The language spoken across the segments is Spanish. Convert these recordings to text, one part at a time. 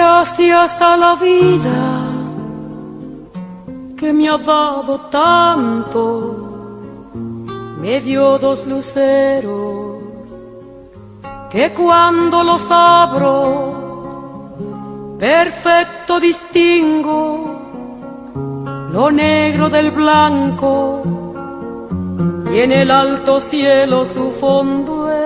Gracias a la vida que me ha dado tanto, me dio dos luceros que cuando los abro perfecto distingo lo negro del blanco y en el alto cielo su fondo es.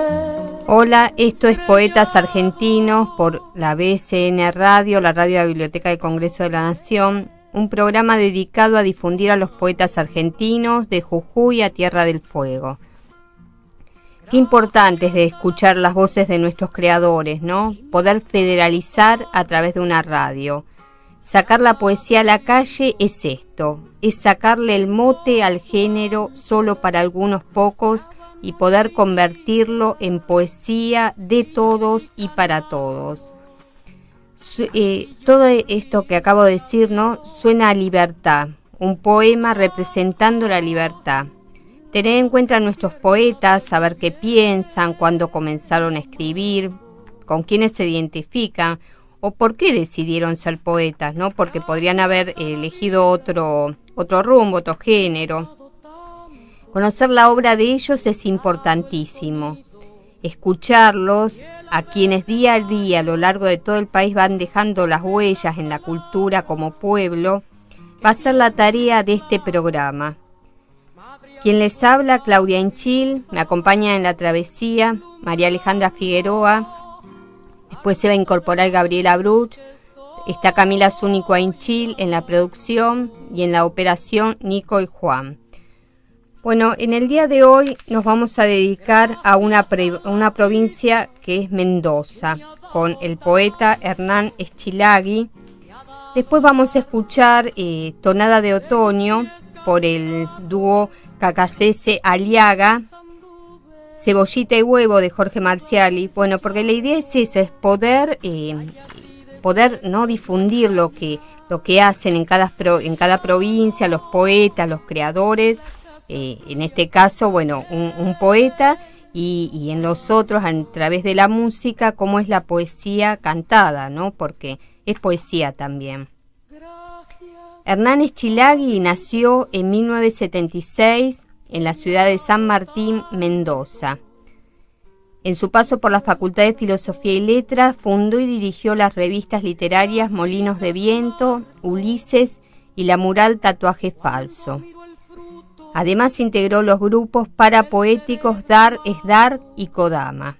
Hola, esto es Poetas Argentinos por la BCN Radio, la radio de la Biblioteca del Congreso de la Nación, un programa dedicado a difundir a los poetas argentinos de Jujuy a Tierra del Fuego. Qué importante es de escuchar las voces de nuestros creadores, ¿no? Poder federalizar a través de una radio. Sacar la poesía a la calle es esto, es sacarle el mote al género solo para algunos pocos y poder convertirlo en poesía de todos y para todos. Todo esto que acabo de decir, ¿no? Suena a libertad, un poema representando la libertad. Tener en cuenta a nuestros poetas, saber qué piensan, cuándo comenzaron a escribir, con quiénes se identifican o por qué decidieron ser poetas, ¿no? Porque podrían haber elegido otro rumbo, otro género. Conocer la obra de ellos es importantísimo. Escucharlos, a quienes día a día a lo largo de todo el país van dejando las huellas en la cultura como pueblo, va a ser la tarea de este programa. Quien les habla, Claudia Inchil, me acompaña en la travesía, María Alejandra Figueroa, después se va a incorporar Gabriela Bruch, está Camila Zúñigo Inchil en la producción y en la operación Nico y Juan. Bueno, en el día de hoy nos vamos a dedicar a una provincia que es Mendoza, con el poeta Hernán Schillaci. Después vamos a escuchar Tonada de Otoño por el dúo Cacacese Aliaga, Cebollita y Huevo de Jorge Marciali. Bueno, porque la idea es esa, es poder no difundir lo que hacen en cada provincia, los poetas, los creadores. En este caso, bueno, un poeta y en los otros, a través de la música, cómo es la poesía cantada, ¿no? Porque es poesía también. Hernán Schillaci nació en 1976 en la ciudad de San Martín, Mendoza. En su paso por la Facultad de Filosofía y Letras, fundó y dirigió las revistas literarias Molinos de Viento, Ulises y la mural Tatuaje Falso. Además integró los grupos parapoéticos Dar es Dar y Kodama.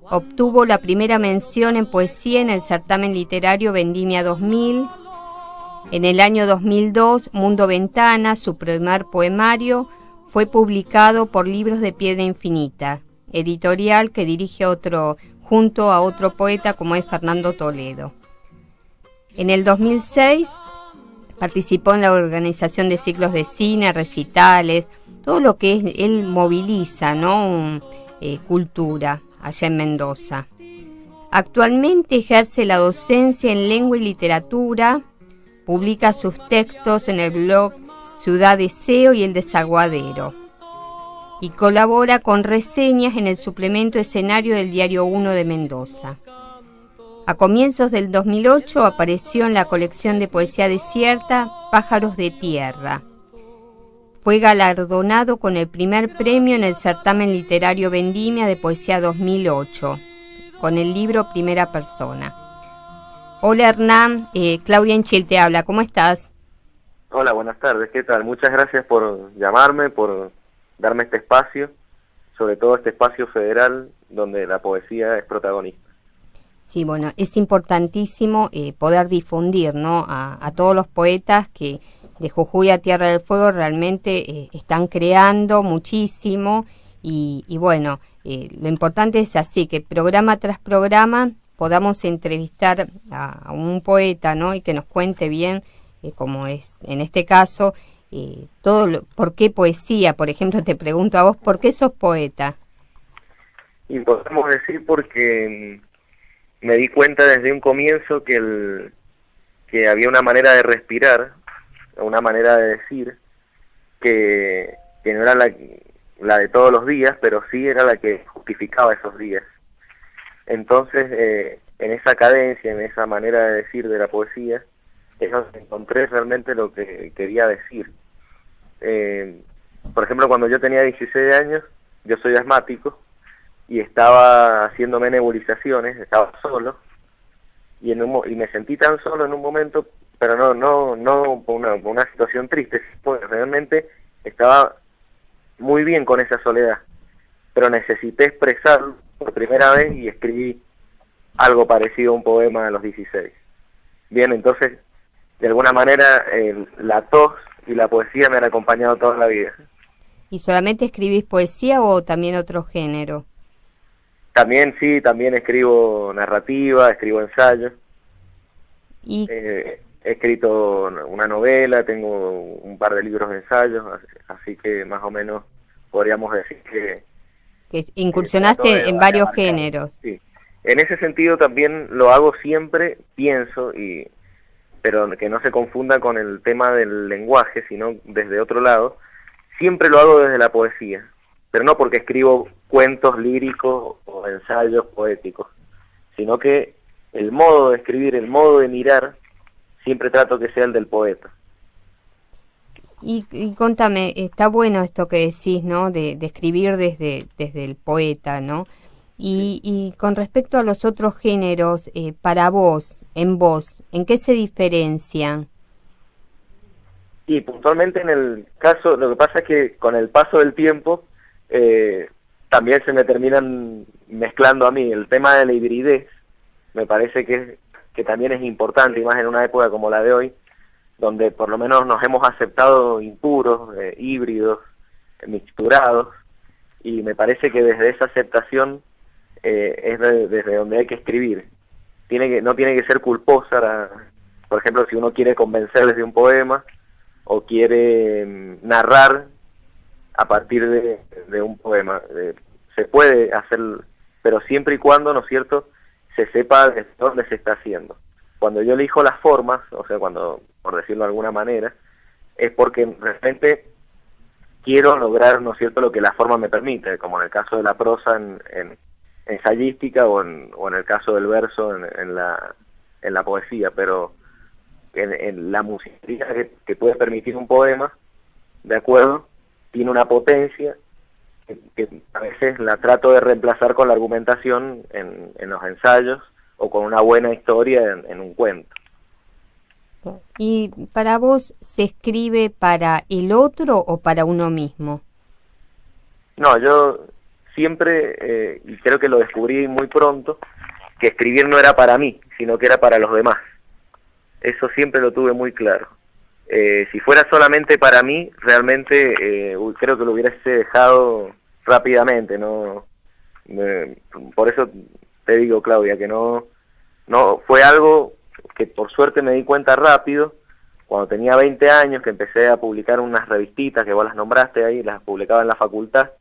Obtuvo la primera mención en poesía en el certamen literario Vendimia 2000. En el año 2002, Mundo Ventana, su primer poemario, fue publicado por Libros de Piedra Infinita, editorial que dirige junto a otro poeta como es Fernando Toledo. En el 2006, participó en la organización de ciclos de cine, recitales, todo lo que él moviliza, ¿no? Cultura allá en Mendoza. Actualmente ejerce la docencia en lengua y literatura, publica sus textos en el blog Ciudad Deseo y El Desaguadero y colabora con reseñas en el suplemento escenario del Diario 1 de Mendoza. A comienzos del 2008 apareció en la colección de poesía desierta Pájaros de Tierra. Fue galardonado con el primer premio en el certamen literario Vendimia de Poesía 2008, con el libro Primera Persona. Hola Hernán, Claudia Inchil te habla, ¿cómo estás? Hola, buenas tardes, ¿qué tal? Muchas gracias por llamarme, por darme este espacio, sobre todo este espacio federal donde la poesía es protagonista. Sí, bueno, es importantísimo poder difundir, ¿no? a todos los poetas que de Jujuy a Tierra del Fuego realmente están creando muchísimo y bueno, lo importante es así, que programa tras programa podamos entrevistar a un poeta, ¿no? Y que nos cuente bien, como es en este caso, ¿por qué poesía? Por ejemplo, te pregunto a vos, ¿por qué sos poeta? Y podemos decir porque me di cuenta desde un comienzo que había una manera de respirar, una manera de decir, que no era la de todos los días, pero sí era la que justificaba esos días. Entonces en esa cadencia, en esa manera de decir de la poesía, es donde encontré realmente lo que quería decir. Por ejemplo, cuando yo tenía 16 años, yo soy asmático, y estaba haciéndome nebulizaciones, estaba solo, y me sentí tan solo en un momento, pero no por una situación triste, porque realmente estaba muy bien con esa soledad, pero necesité expresarlo por primera vez y escribí algo parecido a un poema a los 16. Bien, entonces, de alguna manera, la tos y la poesía me han acompañado toda la vida. ¿Y solamente escribís poesía o también otro género? También sí, también escribo narrativa, escribo ensayos. Y He escrito una novela, tengo un par de libros de ensayos, así que más o menos podríamos decir que trato incursionaste de en varios abarcar. géneros. Sí. En ese sentido también lo hago siempre, pienso, pero que no se confunda con el tema del lenguaje, sino desde otro lado. Siempre lo hago desde la poesía, pero no porque escribo cuentos líricos o ensayos poéticos, sino que el modo de escribir, el modo de mirar, siempre trato que sea el del poeta. Y contame, está bueno esto que decís, ¿no? De escribir desde el poeta, ¿no? Y con respecto a los otros géneros, para vos, ¿en qué se diferencian? Y puntualmente en el caso, lo que pasa es que con el paso del tiempo, también se me terminan mezclando a mí el tema de la hibridez. Me parece que también es importante, y más en una época como la de hoy, donde por lo menos nos hemos aceptado impuros, híbridos, mixturados, y me parece que desde esa aceptación desde donde hay que escribir. No tiene que ser culposa, por ejemplo, si uno quiere convencerles de un poema, o quiere narrar a partir de un poema. Se puede hacer, pero siempre y cuando, ¿no es cierto?, se sepa de dónde se está haciendo. Cuando yo elijo las formas, o sea, cuando, por decirlo de alguna manera, es porque realmente quiero lograr, ¿no es cierto?, lo que la forma me permite, como en el caso de la prosa en ensayística o en el caso del verso en la poesía, pero en la musicalidad que puede permitir un poema, de acuerdo, tiene una potencia que a veces la trato de reemplazar con la argumentación en los ensayos o con una buena historia en un cuento. ¿Y para vos se escribe para el otro o para uno mismo? No, yo siempre, y creo que lo descubrí muy pronto, que escribir no era para mí, sino que era para los demás. Eso siempre lo tuve muy claro. Si fuera solamente para mí, realmente creo que lo hubiese dejado rápidamente, ¿no? Por eso te digo, Claudia, que no fue algo que por suerte me di cuenta rápido, cuando tenía 20 años, que empecé a publicar unas revistitas, que vos las nombraste ahí, las publicaba en la facultad,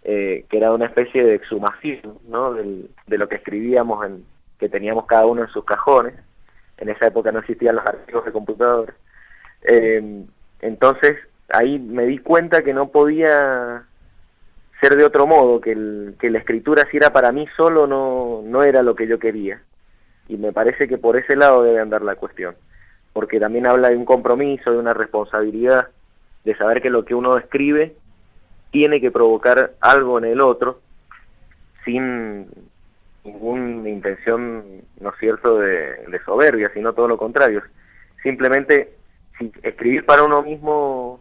que era una especie de exhumación, ¿no?, de lo que escribíamos, que teníamos cada uno en sus cajones. En esa época no existían los archivos de computadora. Entonces, ahí me di cuenta que no podía ser de otro modo, que la escritura, si era para mí solo, no era lo que yo quería. Y me parece que por ese lado debe andar la cuestión, porque también habla de un compromiso, de una responsabilidad, de saber que lo que uno escribe tiene que provocar algo en el otro, sin ninguna intención, ¿no es cierto?, de soberbia, sino todo lo contrario. Simplemente, si escribir para uno mismo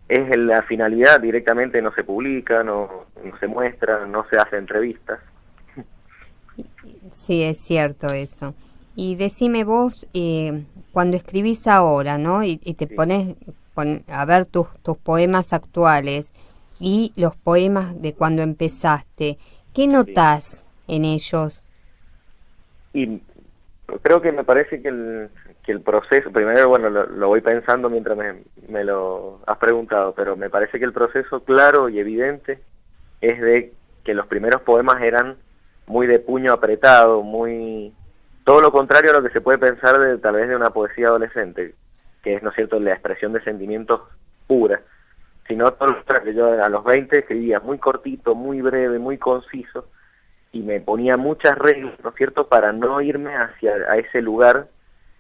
es la finalidad, directamente no se publica, no se muestra, no se hace entrevistas. Sí, es cierto eso. Y decime vos, cuando escribís ahora, ¿no?, y te Sí. pones a ver tus poemas actuales y los poemas de cuando empezaste, ¿qué notás en ellos? Y creo que me parece que el proceso, primero, bueno, lo voy pensando mientras me lo has preguntado, pero me parece que el proceso claro y evidente es de que los primeros poemas eran muy de puño apretado, muy todo lo contrario a lo que se puede pensar tal vez de una poesía adolescente, que es, ¿no es cierto?, la expresión de sentimientos pura, sino todo lo contrario. Yo a los 20 escribía muy cortito, muy breve, muy conciso, y me ponía muchas reglas, ¿no es cierto?, para no irme hacia a ese lugar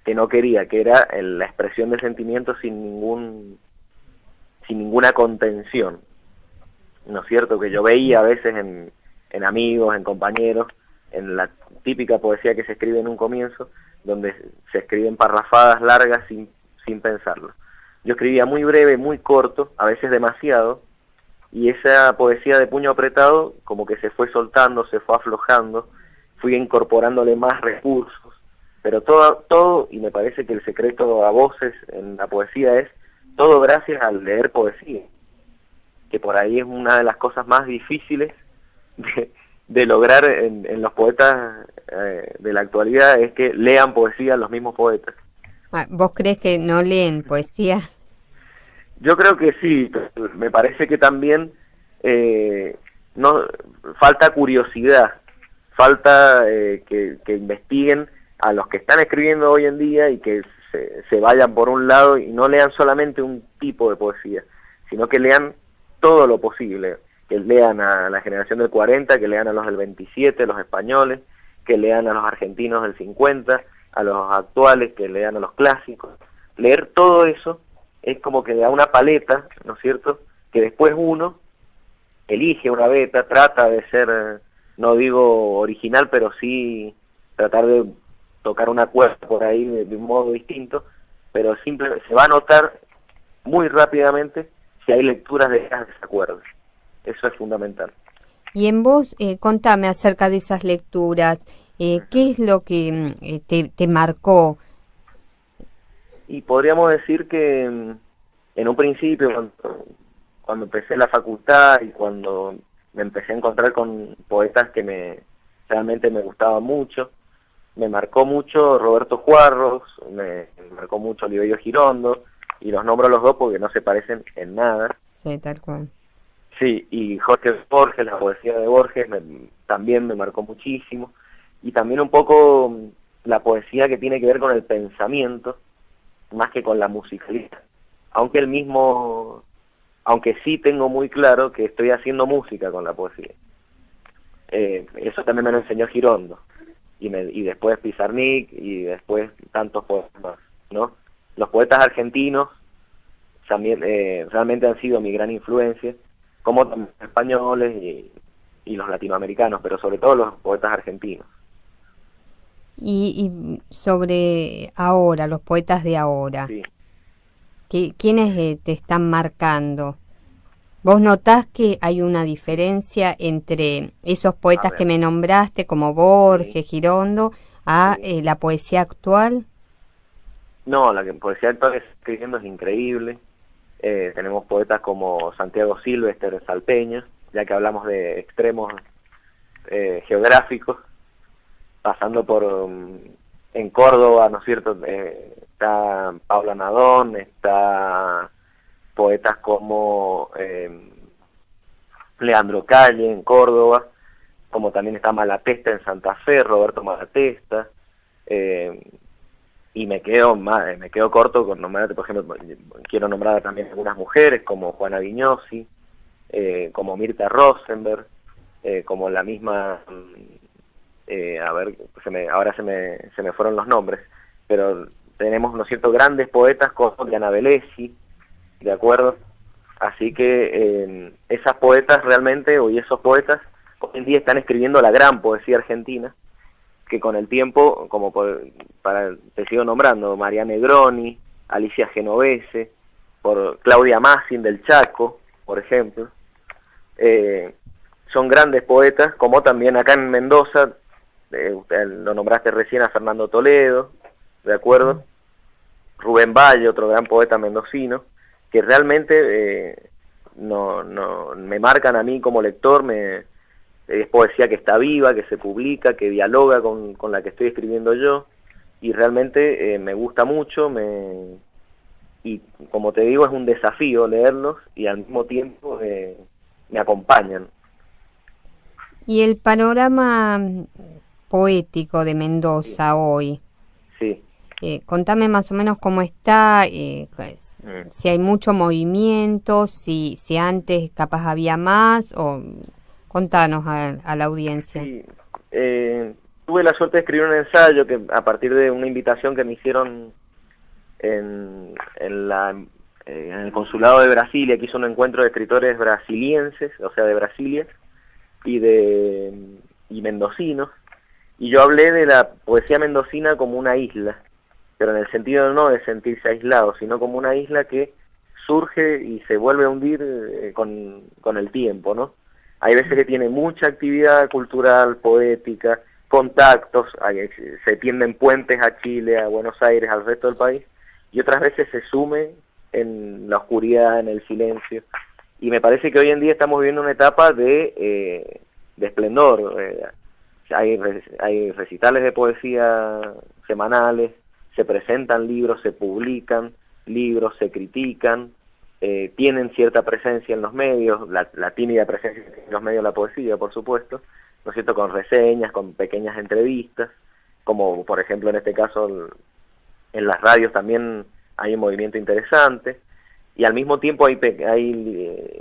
que no quería, que era la expresión de sentimientos sin ninguna contención, ¿no es cierto?, que yo veía a veces en amigos, en compañeros, en la típica poesía que se escribe en un comienzo, donde se escriben parrafadas largas sin pensarlo. Yo escribía muy breve, muy corto, a veces demasiado, y esa poesía de puño apretado como que se fue soltando, se fue aflojando, fui incorporándole más recursos, pero todo, y me parece que el secreto a voces en la poesía es todo gracias al leer poesía, que por ahí es una de las cosas más difíciles de lograr en los poetas de la actualidad, es que lean poesía los mismos poetas. ¿Vos crees que no leen poesía? Yo creo que sí, me parece que también no falta curiosidad, falta que investiguen a los que están escribiendo hoy en día y que se vayan por un lado y no lean solamente un tipo de poesía, sino que lean todo lo posible, que lean a la generación del 40, que lean a los del 27, los españoles, que lean a los argentinos del 50, a los actuales, que lean a los clásicos. Leer todo eso es como que da una paleta, ¿no es cierto?, que después uno elige una beta, trata de ser, no digo original, pero sí tratar de tocar una cuerda por ahí de un modo distinto, pero simplemente se va a notar muy rápidamente si hay lecturas de esas desacuerdos. Eso es fundamental. Y en vos, contame acerca de esas lecturas, ¿qué es lo que te marcó? Y podríamos decir que en un principio, cuando empecé la facultad y cuando me empecé a encontrar con poetas que realmente me gustaban mucho, me marcó mucho Roberto Juarros, me marcó mucho Oliverio Girondo, y los nombro a los dos porque no se parecen en nada. Sí, tal cual. Sí, y Jorge Borges, la poesía de Borges también me marcó muchísimo, y también un poco la poesía que tiene que ver con el pensamiento, más que con la musicalidad, aunque sí tengo muy claro que estoy haciendo música con la poesía. Eso también me lo enseñó Girondo, y después Pizarnik, y después tantos poetas más, ¿no? Los poetas argentinos también realmente han sido mi gran influencia, como también los españoles y los latinoamericanos, pero sobre todo los poetas argentinos. Y sobre ahora, los poetas de ahora, Sí. ¿Quiénes te están marcando? ¿Vos notás que hay una diferencia entre esos poetas que me nombraste, como Borges, sí, Girondo, a sí, la poesía actual? No, la poesía actual que está escribiendo es increíble. Tenemos poetas como Santiago Silvestre, Salteño, ya que hablamos de extremos geográficos, pasando por en Córdoba, ¿no es cierto? Está Paula Nadón, está poetas como Leandro Calle en Córdoba, como también está Malatesta en Santa Fe, Roberto Malatesta, y me quedo corto con nombrar, por ejemplo, quiero nombrar también algunas mujeres como Juana Vignosi, como Mirta Rosenberg, como la misma, ahora se me fueron los nombres, pero tenemos, ¿no es cierto?, grandes poetas como Diana Velesi, ¿de acuerdo? Así que esas poetas realmente, hoy esos poetas, hoy en día están escribiendo la gran poesía argentina, que con el tiempo, te sigo nombrando, María Negroni, Alicia Genovese, por Claudia Massin del Chaco, por ejemplo, son grandes poetas, como también acá en Mendoza, usted lo nombraste recién a Fernando Toledo, ¿de acuerdo? Rubén Valle, otro gran poeta mendocino, que realmente no me marcan a mí como lector, es poesía que está viva, que se publica, que dialoga con la que estoy escribiendo yo, y realmente me gusta mucho, y como te digo, es un desafío leerlos, y al mismo tiempo me acompañan. ¿Y el panorama poético de Mendoza hoy? Sí. Contame más o menos cómo está, si hay mucho movimiento, si antes capaz había más, o contanos a la audiencia. Sí, tuve la suerte de escribir un ensayo que a partir de una invitación que me hicieron en el consulado de Brasilia, que hizo un encuentro de escritores brasilienses, o sea, de Brasilia, y mendocinos, y yo hablé de la poesía mendocina como una isla, pero en el sentido no de sentirse aislado, sino como una isla que surge y se vuelve a hundir con el tiempo, ¿no? Hay veces que tiene mucha actividad cultural, poética, contactos, se tienden puentes a Chile, a Buenos Aires, al resto del país, y otras veces se sume en la oscuridad, en el silencio, y me parece que hoy en día estamos viviendo una etapa de esplendor. Hay recitales de poesía semanales, se presentan libros, se publican libros, se critican, tienen cierta presencia en los medios, la tímida presencia en los medios de la poesía, por supuesto, ¿no es cierto?, con reseñas, con pequeñas entrevistas, como por ejemplo en este caso en las radios también hay un movimiento interesante, y al mismo tiempo hay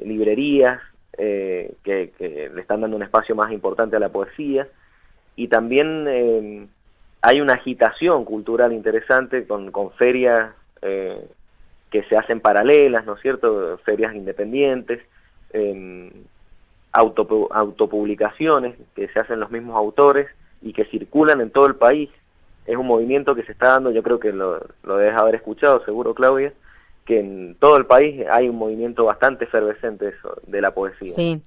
librerías que le están dando un espacio más importante a la poesía, y también hay una agitación cultural interesante con ferias que se hacen paralelas, ¿no es cierto?, ferias independientes, autopublicaciones que se hacen los mismos autores y que circulan en todo el país. Es un movimiento que se está dando, yo creo que lo debes haber escuchado, seguro, Claudia, que en todo el país hay un movimiento bastante efervescente de la poesía. Sí.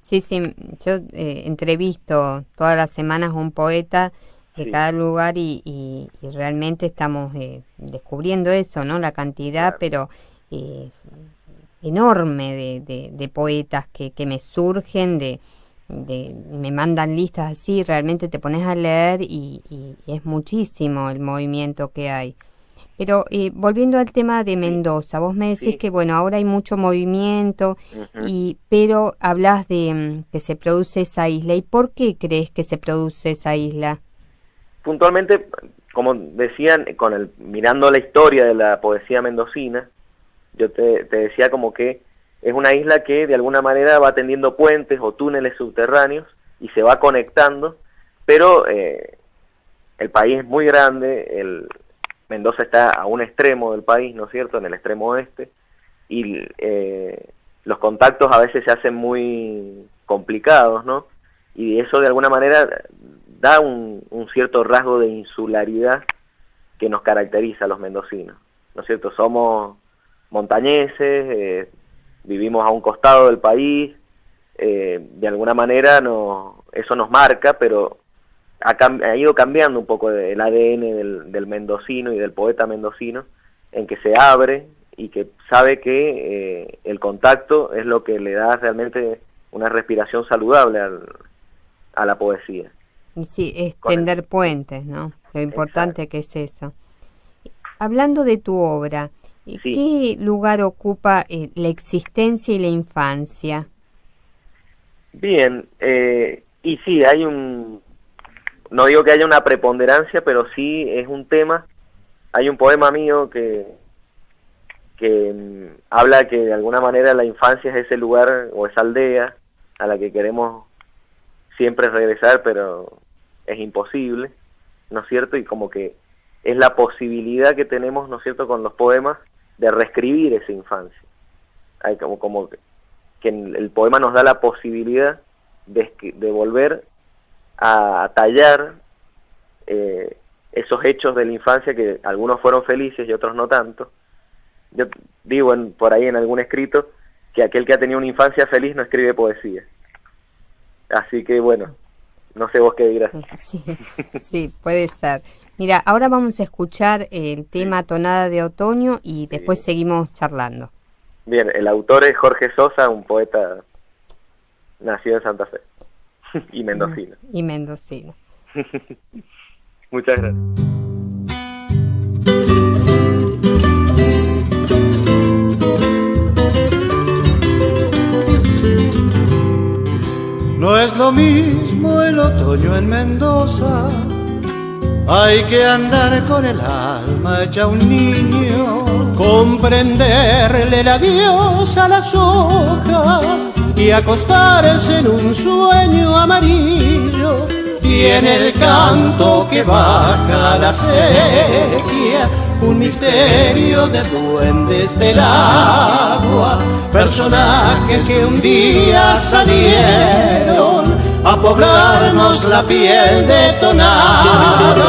Yo entrevisto todas las semanas a un poeta de cada lugar y realmente estamos descubriendo eso, ¿no? La cantidad, claro, pero enorme de poetas que me surgen, me mandan listas así, realmente te pones a leer y es muchísimo el movimiento que hay. Pero volviendo al tema de Mendoza, vos me decís que bueno, ahora hay mucho movimiento, pero hablas de que se produce esa isla. ¿Y por qué crees que se produce esa isla? Puntualmente, como decían, mirando la historia de la poesía mendocina, yo te decía como que es una isla que de alguna manera va tendiendo puentes o túneles subterráneos y se va conectando, pero el país es muy grande, Mendoza está a un extremo del país, ¿no es cierto?, en el extremo oeste, y los contactos a veces se hacen muy complicados, ¿no? Y eso de alguna manera da un cierto rasgo de insularidad que nos caracteriza a los mendocinos, ¿no es cierto? Somos montañeses, vivimos a un costado del país, de alguna manera eso nos marca, pero ha ido cambiando un poco el ADN del mendocino y del poeta mendocino, en que se abre y que sabe que el contacto es lo que le da realmente una respiración saludable a la poesía. Y sí, es tender puentes, ¿no? Lo importante que es eso. Hablando de tu obra, ¿qué lugar ocupa la existencia y la infancia? Bien, y sí, no digo que haya una preponderancia, pero sí es un tema. Hay un poema mío que habla que de alguna manera la infancia es ese lugar o esa aldea a la que queremos siempre regresar, pero es imposible, ¿no es cierto? Y como que es la posibilidad que tenemos, ¿no es cierto?, con los poemas de reescribir esa infancia. Hay como que el poema nos da la posibilidad de volver a tallar esos hechos de la infancia, que algunos fueron felices y otros no tanto. Yo digo por ahí en algún escrito que aquel que ha tenido una infancia feliz no escribe poesía. Así que bueno, no sé vos qué dirás. Sí, puede ser. Mira, ahora vamos a escuchar el tema Tonada de Otoño y después seguimos charlando. Bien, el autor es Jorge Sosa, un poeta nacido en Santa Fe y mendocino. Muchas gracias. No es lo mismo el otoño en Mendoza, hay que andar con el alma hecha un niño, comprenderle el adiós a las hojas y acostarse en un sueño amarillo y y en el canto que baja la sequía, un misterio de duendes del agua, personajes que un día salieron a poblarnos la piel de tonadas.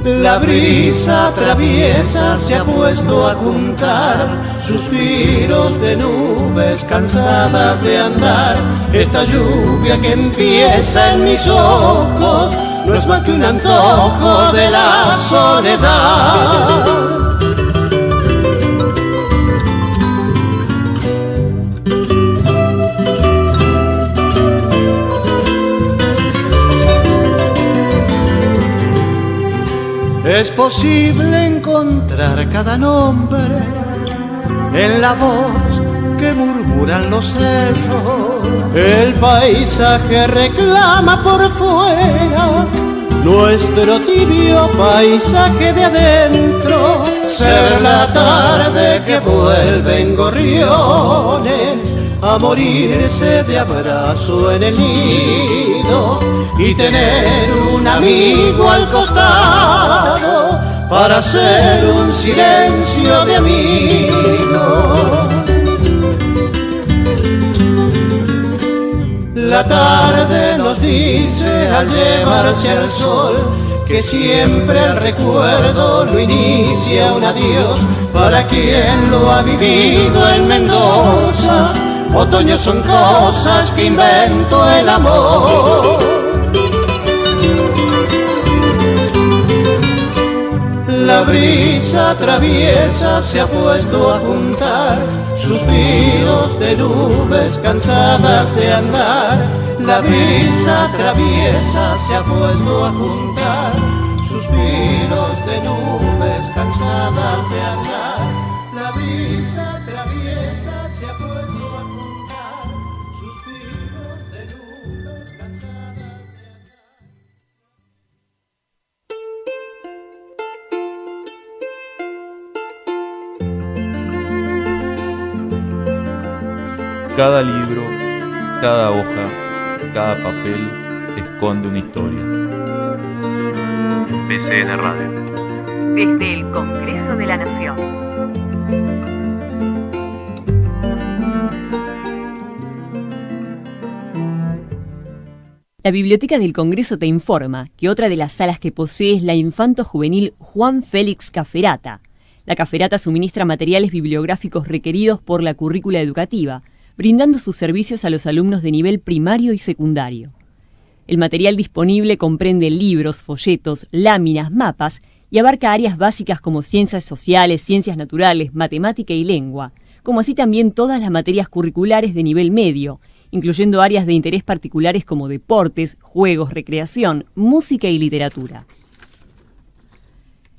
La brisa traviesa se ha puesto a juntar suspiros de nubes cansadas de andar. Esta lluvia que empieza en mis ojos no es más que un antojo de la soledad. Es posible encontrar cada nombre en la voz que murmuran los cerros. El paisaje reclama por fuera nuestro tibio paisaje de adentro. Ser la tarde que vuelven gorriones a morirse de abrazo en el nido y tener un amigo al costado para hacer un silencio de amigos. La tarde nos dice al llevarse al sol que siempre el recuerdo lo inicia un adiós para quien lo ha vivido en Mendoza. Otoño son cosas que inventó el amor. La brisa traviesa se ha puesto a juntar suspiros de nubes cansadas de andar. La brisa traviesa se ha puesto a juntar suspiros de nubes cansadas de andar. La brisa traviesa se ha puesto a juntar suspiros de nubes cansadas de andar. Cada libro, cada hoja, cada papel esconde una historia. BCN Radio. Desde el Congreso de la Nación. La Biblioteca del Congreso te informa que otra de las salas que posee es la Infanto-Juvenil Juan Félix Caferata. La Caferata suministra materiales bibliográficos requeridos por la currícula educativa, brindando sus servicios a los alumnos de nivel primario y secundario. El material disponible comprende libros, folletos, láminas, mapas y abarca áreas básicas como ciencias sociales, ciencias naturales, matemática y lengua, como así también todas las materias curriculares de nivel medio, incluyendo áreas de interés particulares como deportes, juegos, recreación, música y literatura.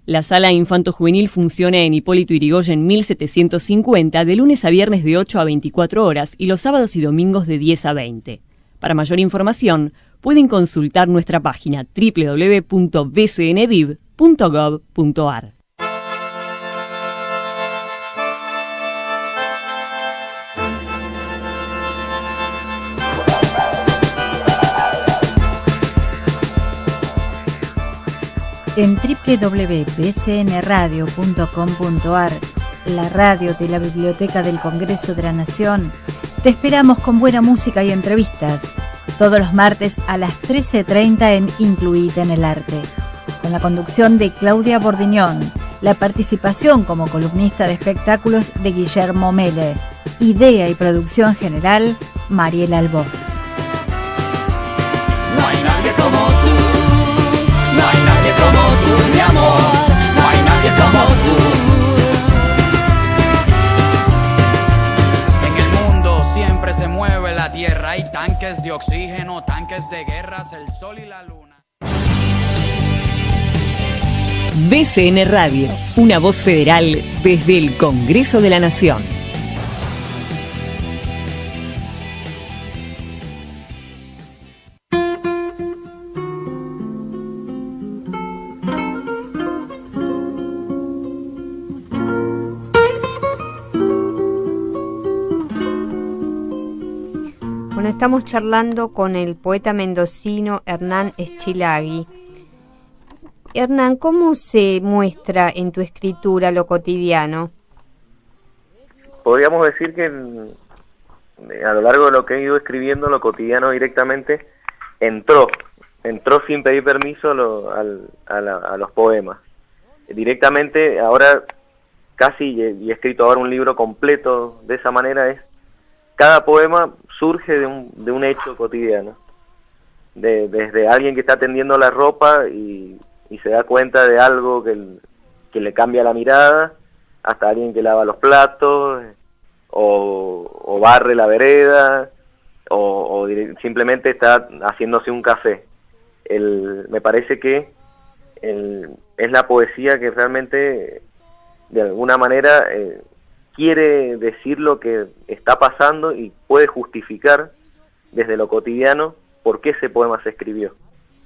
La sala infanto-juvenil funciona en Hipólito Yrigoyen 1750 de lunes a viernes de 8 a 24 horas y los sábados y domingos de 10 a 20. Para mayor información, pueden consultar nuestra página www.bcnviv.gov.ar. En www.bcnradio.com.ar, la radio de la Biblioteca del Congreso de la Nación, te esperamos con buena música y entrevistas, todos los martes a las 13:30 en Incluida en el Arte, con la conducción de Claudia Bordiñón, la participación como columnista de espectáculos de Guillermo Mele, idea y producción general, Mariela Albó. No hay nadie como tú, no hay nadie como tú, mi amor, no hay nadie como tú. En el mundo siempre se mueve la tierra, hay tanques de oxígeno, tanques de guerras, el sol y la luna. BCN Radio, una voz federal desde el Congreso de la Nación. Bueno, estamos charlando con el poeta mendocino Hernán Schillaci. Hernán, ¿cómo se muestra en tu escritura lo cotidiano? Podríamos decir que a lo largo de lo que he ido escribiendo, lo cotidiano directamente entró sin pedir permiso a los poemas. Directamente, ahora casi, y he escrito ahora un libro completo de esa manera, cada poema surge de un hecho cotidiano, desde alguien que está tendiendo la ropa y se da cuenta de algo que le cambia la mirada, hasta alguien que lava los platos, o barre la vereda, o simplemente está haciéndose un café. Me parece que es la poesía que realmente, de alguna manera, quiere decir lo que está pasando y puede justificar desde lo cotidiano por qué ese poema se escribió,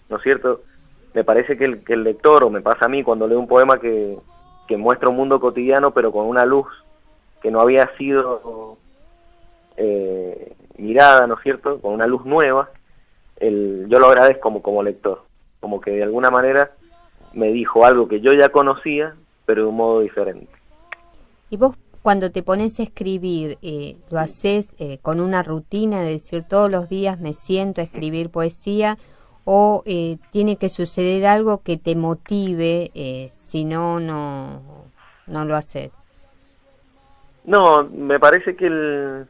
¿no es cierto? Me parece que el lector, o me pasa a mí cuando leo un poema que muestra un mundo cotidiano pero con una luz que no había sido mirada, ¿no es cierto?, con una luz nueva, yo lo agradezco como lector, como que de alguna manera me dijo algo que yo ya conocía, pero de un modo diferente. ¿Y vos cuando te pones a escribir, lo haces con una rutina, de decir todos los días me siento a escribir poesía, o tiene que suceder algo que te motive, si no lo haces? No, me parece que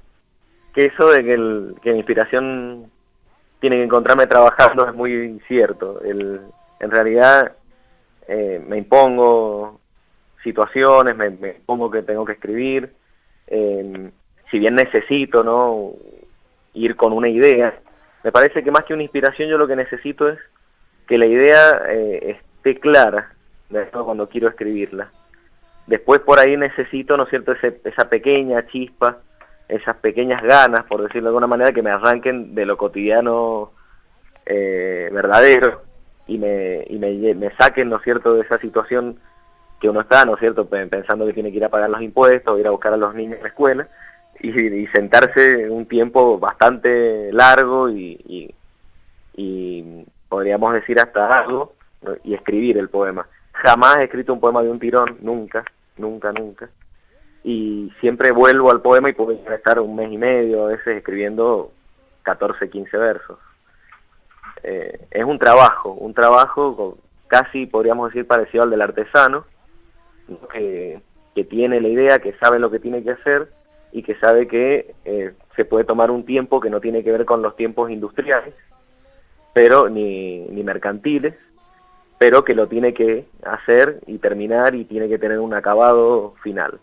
eso de que la inspiración tiene que encontrarme trabajando es muy cierto. En realidad me impongo situaciones, me impongo que tengo que escribir, si bien necesito, ¿no?, ir con una idea. Me parece que más que una inspiración, yo lo que necesito es que la idea esté clara cuando quiero escribirla. Después por ahí necesito, ¿no es cierto?, esa pequeña chispa, esas pequeñas ganas, por decirlo de alguna manera, que me arranquen de lo cotidiano verdadero y me saquen, ¿no es cierto?, de esa situación que uno está, ¿no es cierto?, pensando que tiene que ir a pagar los impuestos, ir a buscar a los niños a la escuela, y sentarse un tiempo bastante largo y podríamos decir hasta largo, ¿no?, y escribir el poema. Jamás he escrito un poema de un tirón, nunca, y siempre vuelvo al poema y puedo estar un mes y medio a veces escribiendo 14, 15 versos. Es un trabajo casi podríamos decir parecido al del artesano, ¿no?, que tiene la idea, que sabe lo que tiene que hacer y que sabe que se puede tomar un tiempo que no tiene que ver con los tiempos industriales, pero ni mercantiles, pero que lo tiene que hacer y terminar y tiene que tener un acabado final.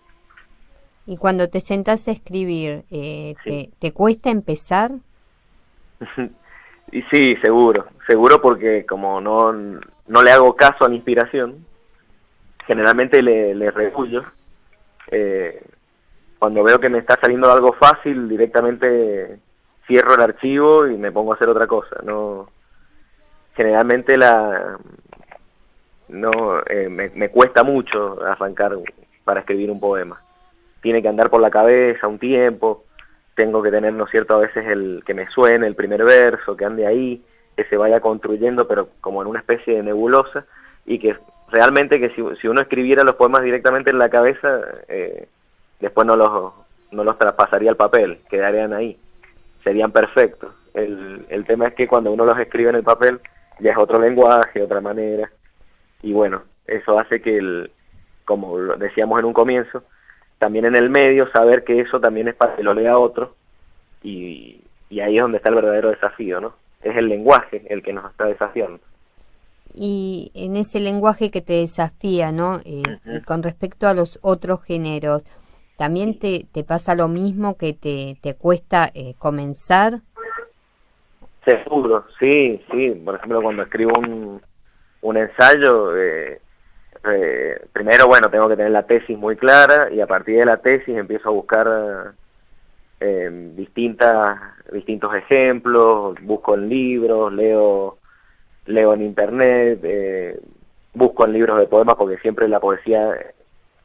Y cuando te sentás a escribir, Sí. ¿te cuesta empezar? Y sí, seguro, porque como no le hago caso a la inspiración, generalmente le rehuyo. Cuando veo que me está saliendo algo fácil, directamente cierro el archivo y me pongo a hacer otra cosa. No, generalmente me cuesta mucho arrancar para escribir un poema. Tiene que andar por la cabeza un tiempo, tengo que tener, ¿no es cierto?, a veces que me suene el primer verso, que ande ahí, que se vaya construyendo, pero como en una especie de nebulosa, y que realmente que si uno escribiera los poemas directamente en la cabeza, después no los traspasaría al papel, quedarían ahí, serían perfectos. El tema es que cuando uno los escribe en el papel ya es otro lenguaje, otra manera, y bueno, eso hace que, como lo decíamos en un comienzo, también en el medio saber que eso también es para que lo lea otro, y ahí es donde está el verdadero desafío, ¿no? Es el lenguaje el que nos está desafiando. Y en ese lenguaje que te desafía, ¿no? Y con respecto a los otros géneros, ¿también te pasa lo mismo, que te cuesta comenzar? Seguro, sí. Por ejemplo, cuando escribo un ensayo, primero, bueno, tengo que tener la tesis muy clara, y a partir de la tesis empiezo a buscar distintos ejemplos, busco en libros, leo en internet, busco en libros de poemas, porque siempre la poesía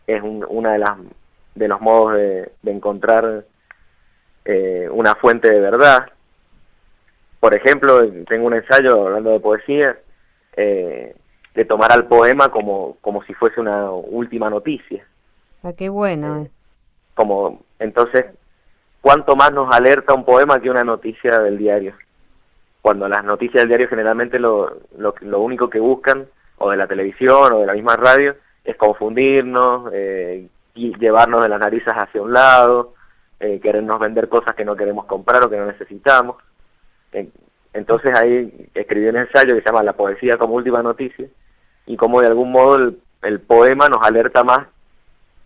es una de los modos de encontrar una fuente de verdad, por ejemplo, tengo un ensayo hablando de poesía, de tomar al poema como si fuese una última noticia. Ah, qué bueno. Entonces, ¿cuánto más nos alerta un poema que una noticia del diario? Cuando las noticias del diario generalmente lo único que buscan, o de la televisión o de la misma radio, es confundirnos, y llevarnos de las narices hacia un lado, querernos vender cosas que no queremos comprar o que no necesitamos. Entonces ahí escribí un ensayo que se llama La poesía como última noticia, y cómo de algún modo el poema nos alerta más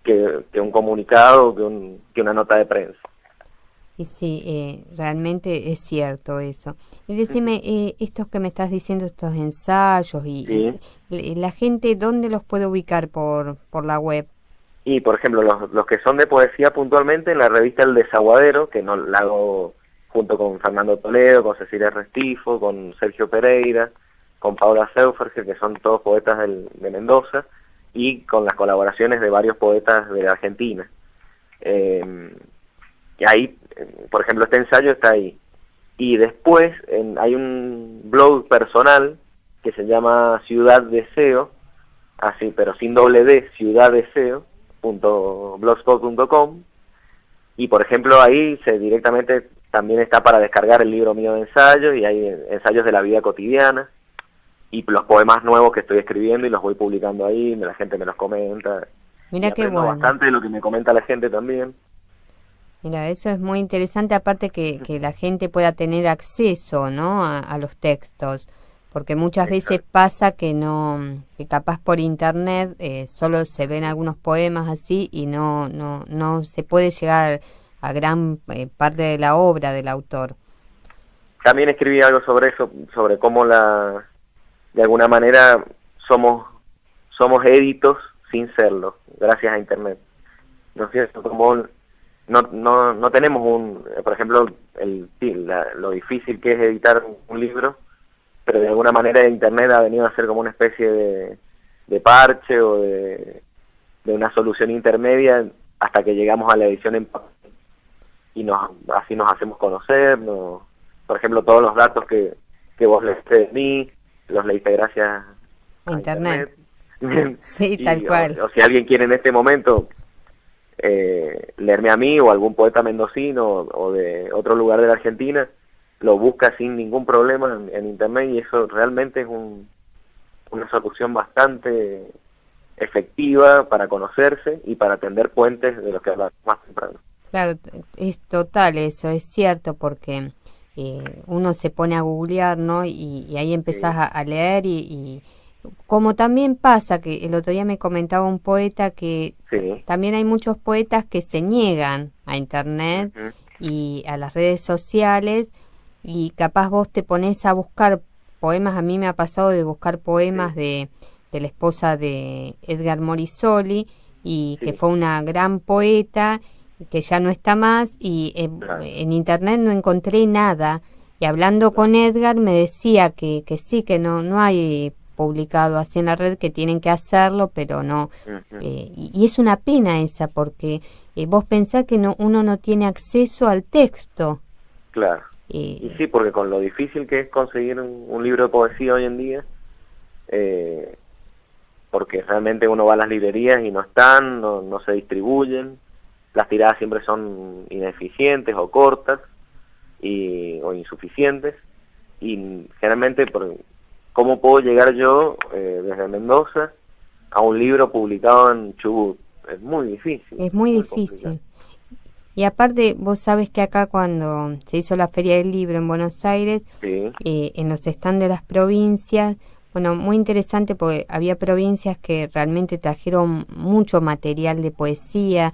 que un comunicado, que una nota de prensa. Y sí, realmente es cierto eso. Y decime, estos que me estás diciendo, estos ensayos, Sí. y la gente, ¿dónde los puede ubicar por la web? Y, por ejemplo, los que son de poesía puntualmente, en la revista El Desaguadero, que no la hago junto con Fernando Toledo, con Cecilia Restifo, con Sergio Pereira, con Paula Seuferger, que son todos poetas de Mendoza, y con las colaboraciones de varios poetas de la Argentina. Y ahí, por ejemplo, este ensayo está ahí. Y después hay un blog personal que se llama Ciudad Deseo, así, pero sin doble D, ciudaddeseo.blogspot.com, y por ejemplo ahí directamente también está para descargar el libro mío de ensayos, y hay ensayos de la vida cotidiana, y los poemas nuevos que estoy escribiendo y los voy publicando ahí, la gente me los comenta. Mira qué bueno. Bastante de lo que me comenta la gente también. Mira, eso es muy interesante, aparte que la gente pueda tener acceso, ¿no?, a los textos, porque muchas veces pasa que que capaz por internet solo se ven algunos poemas así y no se puede llegar a gran parte de la obra del autor. También escribí algo sobre eso, sobre cómo de alguna manera somos éditos sin serlo, gracias a internet. ¿No es cierto? Como no tenemos por ejemplo, lo difícil que es editar un libro, pero de alguna manera internet ha venido a ser como una especie de parche o de una solución intermedia hasta que llegamos a la edición en papel, y así nos hacemos conocer. Por ejemplo, todos los datos que vos leíste de mí, los leíste gracias a internet. Sí, tal cual. O si alguien quiere en este momento leerme a mí o algún poeta mendocino o de otro lugar de la Argentina, lo busca sin ningún problema en internet, y eso realmente es una solución bastante efectiva para conocerse y para tender puentes de los que hablamos más temprano. Claro, es total eso, es cierto, porque uno se pone a googlear, ¿no? Y ahí empezás a leer y como también pasa, que el otro día me comentaba un poeta que también hay muchos poetas que se niegan a internet y a las redes sociales, y capaz vos te pones a buscar poemas. A mí me ha pasado de buscar poemas de la esposa de Edgar Morisoli, y que fue una gran poeta, que ya no está más, y en internet no encontré nada, y hablando con Edgar me decía que sí, que no hay publicado así en la red, que tienen que hacerlo, pero no. Y es una pena esa, porque vos pensás que uno no tiene acceso al texto. Claro. Y sí, porque con lo difícil que es conseguir un libro de poesía hoy en día, porque realmente uno va a las librerías y no están, no se distribuyen, las tiradas siempre son ineficientes o cortas o insuficientes, y generalmente ¿cómo puedo llegar yo desde Mendoza a un libro publicado en Chubut? Es muy difícil. Es muy difícil. Complicado. Y aparte, vos sabés que acá cuando se hizo la Feria del Libro en Buenos Aires, en los stands de las provincias, bueno, muy interesante, porque había provincias que realmente trajeron mucho material de poesía,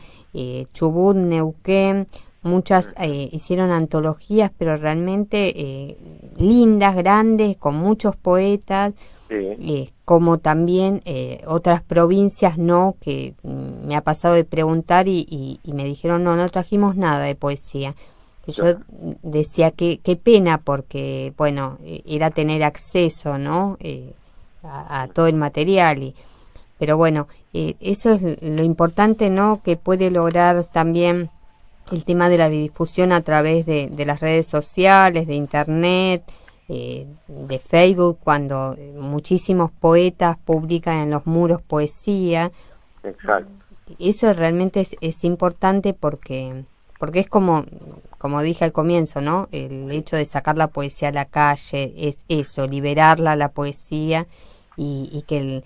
Chubut, Neuquén, muchas hicieron antologías, pero realmente lindas, grandes, con muchos poetas, como también otras provincias no, que me ha pasado de preguntar y me dijeron no trajimos nada de poesía. Yo decía qué pena, porque bueno, era tener acceso, ¿no?, a todo el material, pero bueno, eso es lo importante, ¿no?, que puede lograr también el tema de la difusión a través de las redes sociales, de internet, de Facebook, cuando muchísimos poetas publican en los muros poesía. Exacto. Eso realmente es importante porque es como dije al comienzo, ¿no? El hecho de sacar la poesía a la calle es eso, liberarla, la poesía, y que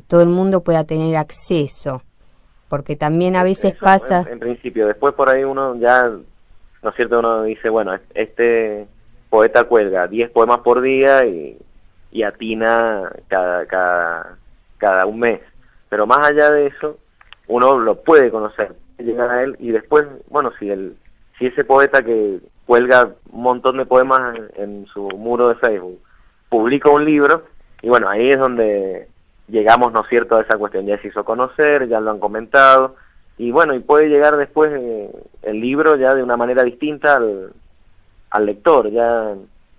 todo el mundo pueda tener acceso, porque también a veces Eso, pasa... en principio, después por ahí uno ya, ¿no es cierto? Uno dice, bueno, este poeta cuelga 10 poemas por día y atina cada un mes. Pero más allá de eso, uno lo puede conocer, llegar a él, y después, bueno, si ese poeta que cuelga un montón de poemas en su muro de Facebook publica un libro, y bueno, ahí es donde llegamos, ¿no es cierto?, a esa cuestión. Ya se hizo conocer, ya lo han comentado, y bueno, y puede llegar después el libro ya de una manera distinta al lector. Ya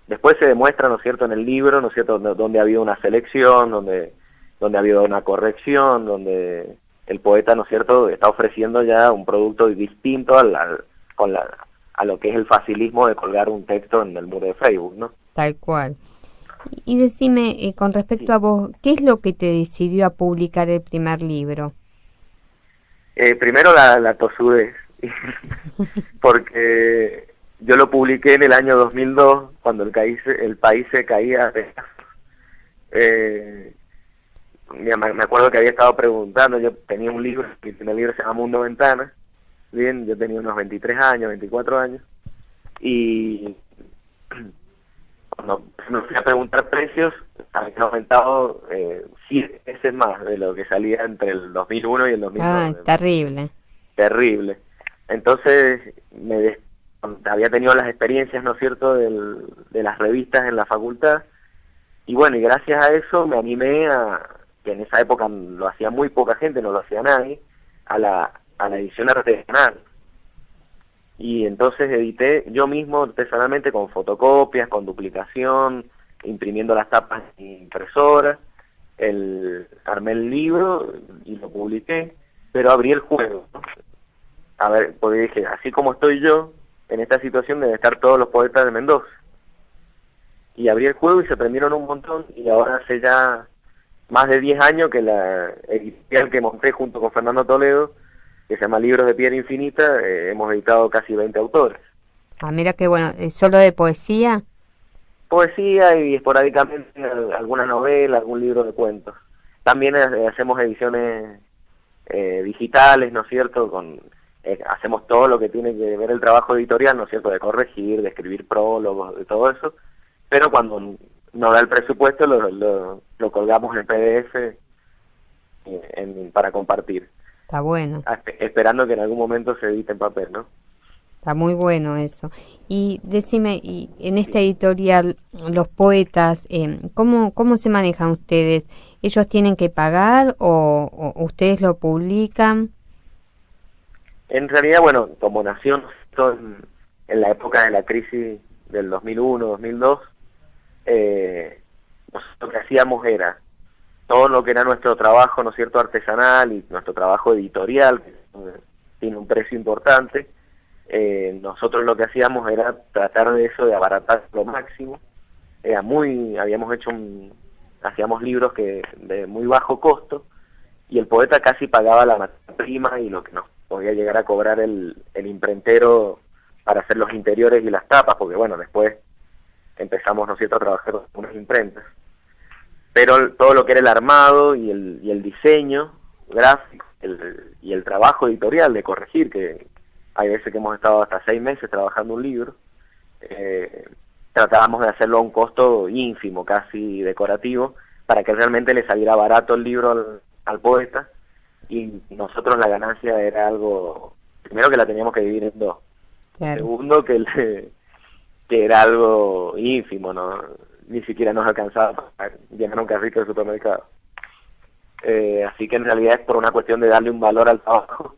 después se demuestra, ¿no es cierto?, en el libro, ¿no es cierto?, donde ha habido una selección, donde ha habido una corrección, donde el poeta, ¿no es cierto?, está ofreciendo ya un producto distinto a lo que es el facilismo de colgar un texto en el muro de Facebook, ¿no? Tal cual. Y decime, con respecto a vos, ¿qué es lo que te decidió a publicar el primer libro? Primero la tosudez, porque yo lo publiqué en el año 2002, cuando el país se caía de... me acuerdo que había estado preguntando, yo tenía un libro, mi primer libro se llama Mundo Ventana, bien, yo tenía unos 23 años, 24 años, y cuando me fui a preguntar precios, había aumentado 7 veces más de lo que salía entre el 2001 y el 2002. Ah, terrible. Terrible. Entonces, había tenido las experiencias, ¿no es cierto?, de las revistas en la facultad, y bueno, y gracias a eso me animé que en esa época lo hacía muy poca gente, no lo hacía nadie, a la edición artesanal. Y entonces edité yo mismo artesanalmente con fotocopias, con duplicación, imprimiendo las tapas en impresora, armé el libro y lo publiqué, pero abrí el juego, ¿no? A ver, porque dije, así como estoy yo, en esta situación deben estar todos los poetas de Mendoza. Y abrí el juego y se prendieron un montón, y ahora hace ya más de 10 años que la editorial que monté junto con Fernando Toledo, que se llama Libros de Piedra Infinita, hemos editado casi 20 autores. Ah, mira qué bueno. ¿Solo de poesía? Poesía y esporádicamente alguna novela, algún libro de cuentos. También hacemos ediciones digitales, ¿no es cierto? Hacemos todo lo que tiene que ver el trabajo editorial, ¿no es cierto? De corregir, de escribir prólogos, de todo eso. Pero cuando nos da el presupuesto lo colgamos en PDF para compartir. Está bueno. Esperando que en algún momento se edite en papel, ¿no? Está muy bueno eso. Y decime, y en esta editorial, los poetas, ¿cómo se manejan ustedes? ¿Ellos tienen que pagar o ustedes lo publican? En realidad, bueno, como nació en la época de la crisis del 2001, 2002, nosotros lo que hacíamos era todo lo que era nuestro trabajo, ¿no es cierto?, artesanal, y nuestro trabajo editorial, que tiene un precio importante. Nosotros lo que hacíamos era tratar de eso, de abaratar lo máximo. Hacíamos libros de muy bajo costo, y el poeta casi pagaba la materia prima y lo que nos podía llegar a cobrar el imprentero para hacer los interiores y las tapas, porque bueno, después empezamos, ¿no es cierto?, a trabajar con unas imprentas. Pero todo lo que era el armado y el diseño gráfico y el trabajo editorial de corregir, que hay veces que hemos estado hasta 6 meses trabajando un libro, tratábamos de hacerlo a un costo ínfimo, casi decorativo, para que realmente le saliera barato el libro al poeta, y nosotros la ganancia era algo, primero, que la teníamos que dividir en 2, claro. Segundo, que era algo ínfimo, ¿no? Ni siquiera nos alcanzaba para llenar un carrito de supermercado. Así que en realidad es por una cuestión de darle un valor al trabajo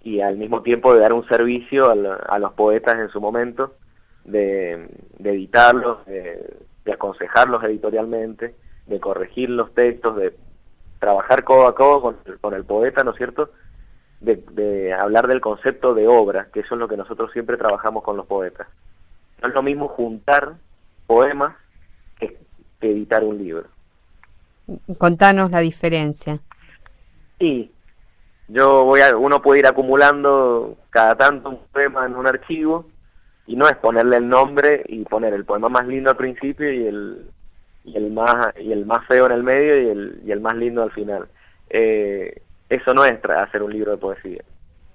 y al mismo tiempo de dar un servicio a los poetas en su momento, de editarlos, de aconsejarlos editorialmente, de corregir los textos, de trabajar codo a codo con el poeta, ¿no es cierto?, de hablar del concepto de obra, que eso es lo que nosotros siempre trabajamos con los poetas. No es lo mismo juntar poemas que editar un libro. Contanos la diferencia. Y uno puede ir acumulando cada tanto un poema en un archivo, y no es ponerle el nombre y poner el poema más lindo al principio y el más feo en el medio y el más lindo al final. Eso no es hacer un libro de poesía.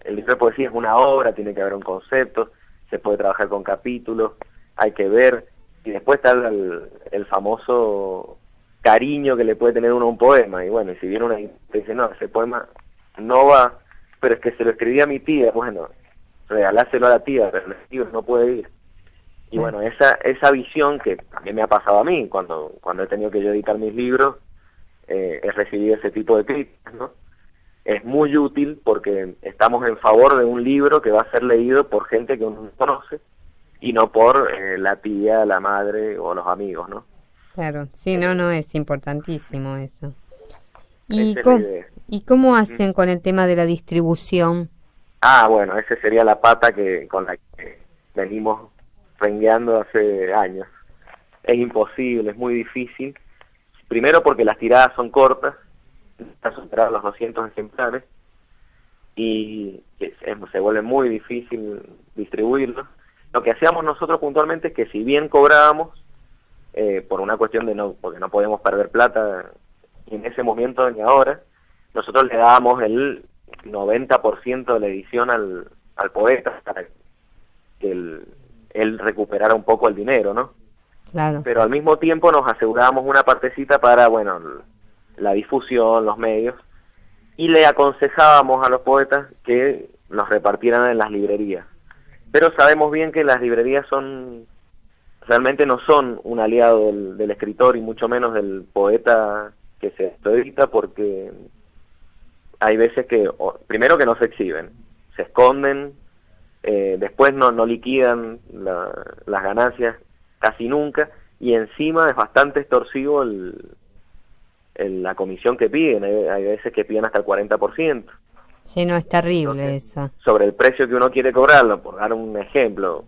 El libro de poesía es una obra, tiene que haber un concepto, se puede trabajar con capítulos, hay que ver, y después está el famoso cariño que le puede tener uno a un poema. Y bueno, y si viene una y te dice, no, ese poema no va, pero es que se lo escribí a mi tía, bueno, regaláselo a la tía, pero el tío no puede ir. Y bueno, esa visión que también me ha pasado a mí, cuando he tenido que yo editar mis libros, he recibido ese tipo de críticas, ¿no? Es muy útil porque estamos en favor de un libro que va a ser leído por gente que uno conoce y no por la tía, la madre o los amigos, ¿no? Claro, sí, no, es importantísimo eso. ¿Y ¿Y cómo hacen con el tema de la distribución? Bueno, esa sería la pata con la que venimos rengueando hace años. Es imposible, es muy difícil. Primero porque las tiradas son cortas, está superado los 200 ejemplares, y se vuelve muy difícil distribuirlos. Lo que hacíamos nosotros puntualmente es que si bien cobrábamos, por una cuestión porque no podemos perder plata ni en ese momento ni ahora, nosotros le dábamos el 90% de la edición al poeta para que él recuperara un poco el dinero, ¿no? Claro. Pero al mismo tiempo nos asegurábamos una partecita para, bueno, la difusión, los medios, y le aconsejábamos a los poetas que los repartieran en las librerías. Pero sabemos bien que las librerías realmente no son un aliado del escritor y mucho menos del poeta que se edita, porque hay veces que, primero que no se exhiben, se esconden, después no liquidan las ganancias casi nunca, y encima es bastante extorsivo la comisión que piden. Hay veces que piden hasta el 40%. Sí, no, es terrible. Entonces, eso. Sobre el precio que uno quiere cobrarlo, por dar un ejemplo,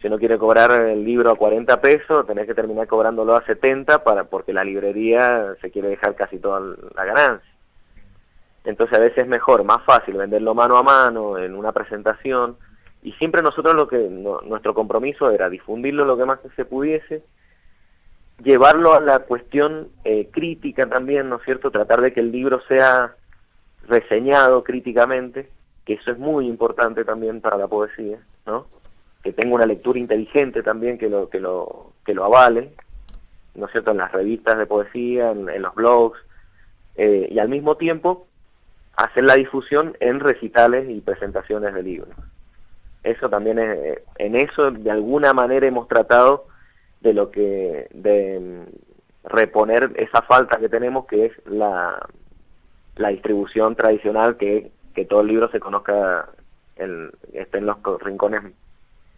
si uno quiere cobrar el libro a 40 pesos, tenés que terminar cobrándolo a 70 porque la librería se quiere dejar casi toda la ganancia. Entonces a veces es mejor, más fácil venderlo mano a mano en una presentación, y siempre nosotros nuestro compromiso era difundirlo lo que más se pudiese, llevarlo a la cuestión crítica también, ¿no es cierto? Tratar de que el libro sea reseñado críticamente, que eso es muy importante también para la poesía, ¿no? Que tenga una lectura inteligente también, que lo avale, ¿no es cierto? En las revistas de poesía, en los blogs, y al mismo tiempo hacer la difusión en recitales y presentaciones de libros. Eso también en eso de alguna manera hemos tratado de reponer esa falta que tenemos, que es la distribución tradicional, que todo el libro se conozca, esté en los rincones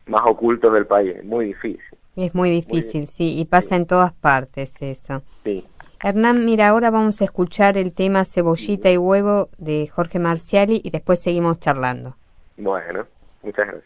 más ocultos del país. Muy difícil. Es muy difícil, sí, y pasa en todas partes eso. Sí. Hernán, mira, ahora vamos a escuchar el tema Cebollita y Huevo de Jorge Marciali y después seguimos charlando. Bueno, muchas gracias.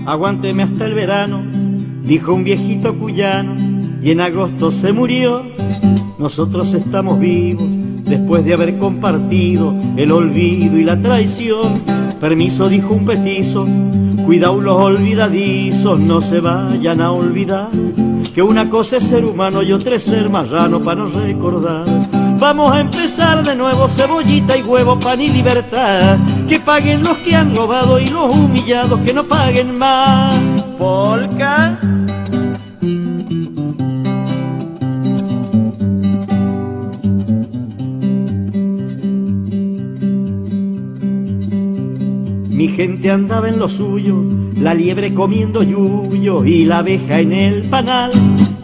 Aguánteme hasta el verano, dijo un viejito cuyano, y en agosto se murió. Nosotros estamos vivos después de haber compartido el olvido y la traición. Permiso, dijo un petizo, cuidado los olvidadizos, no se vayan a olvidar que una cosa es ser humano y otra es ser marrano para no recordar. Vamos a empezar de nuevo, cebollita y huevo, pan y libertad. Que paguen los que han robado y los humillados que no paguen más. Polka. Mi gente andaba en lo suyo, la liebre comiendo yuyo y la abeja en el panal.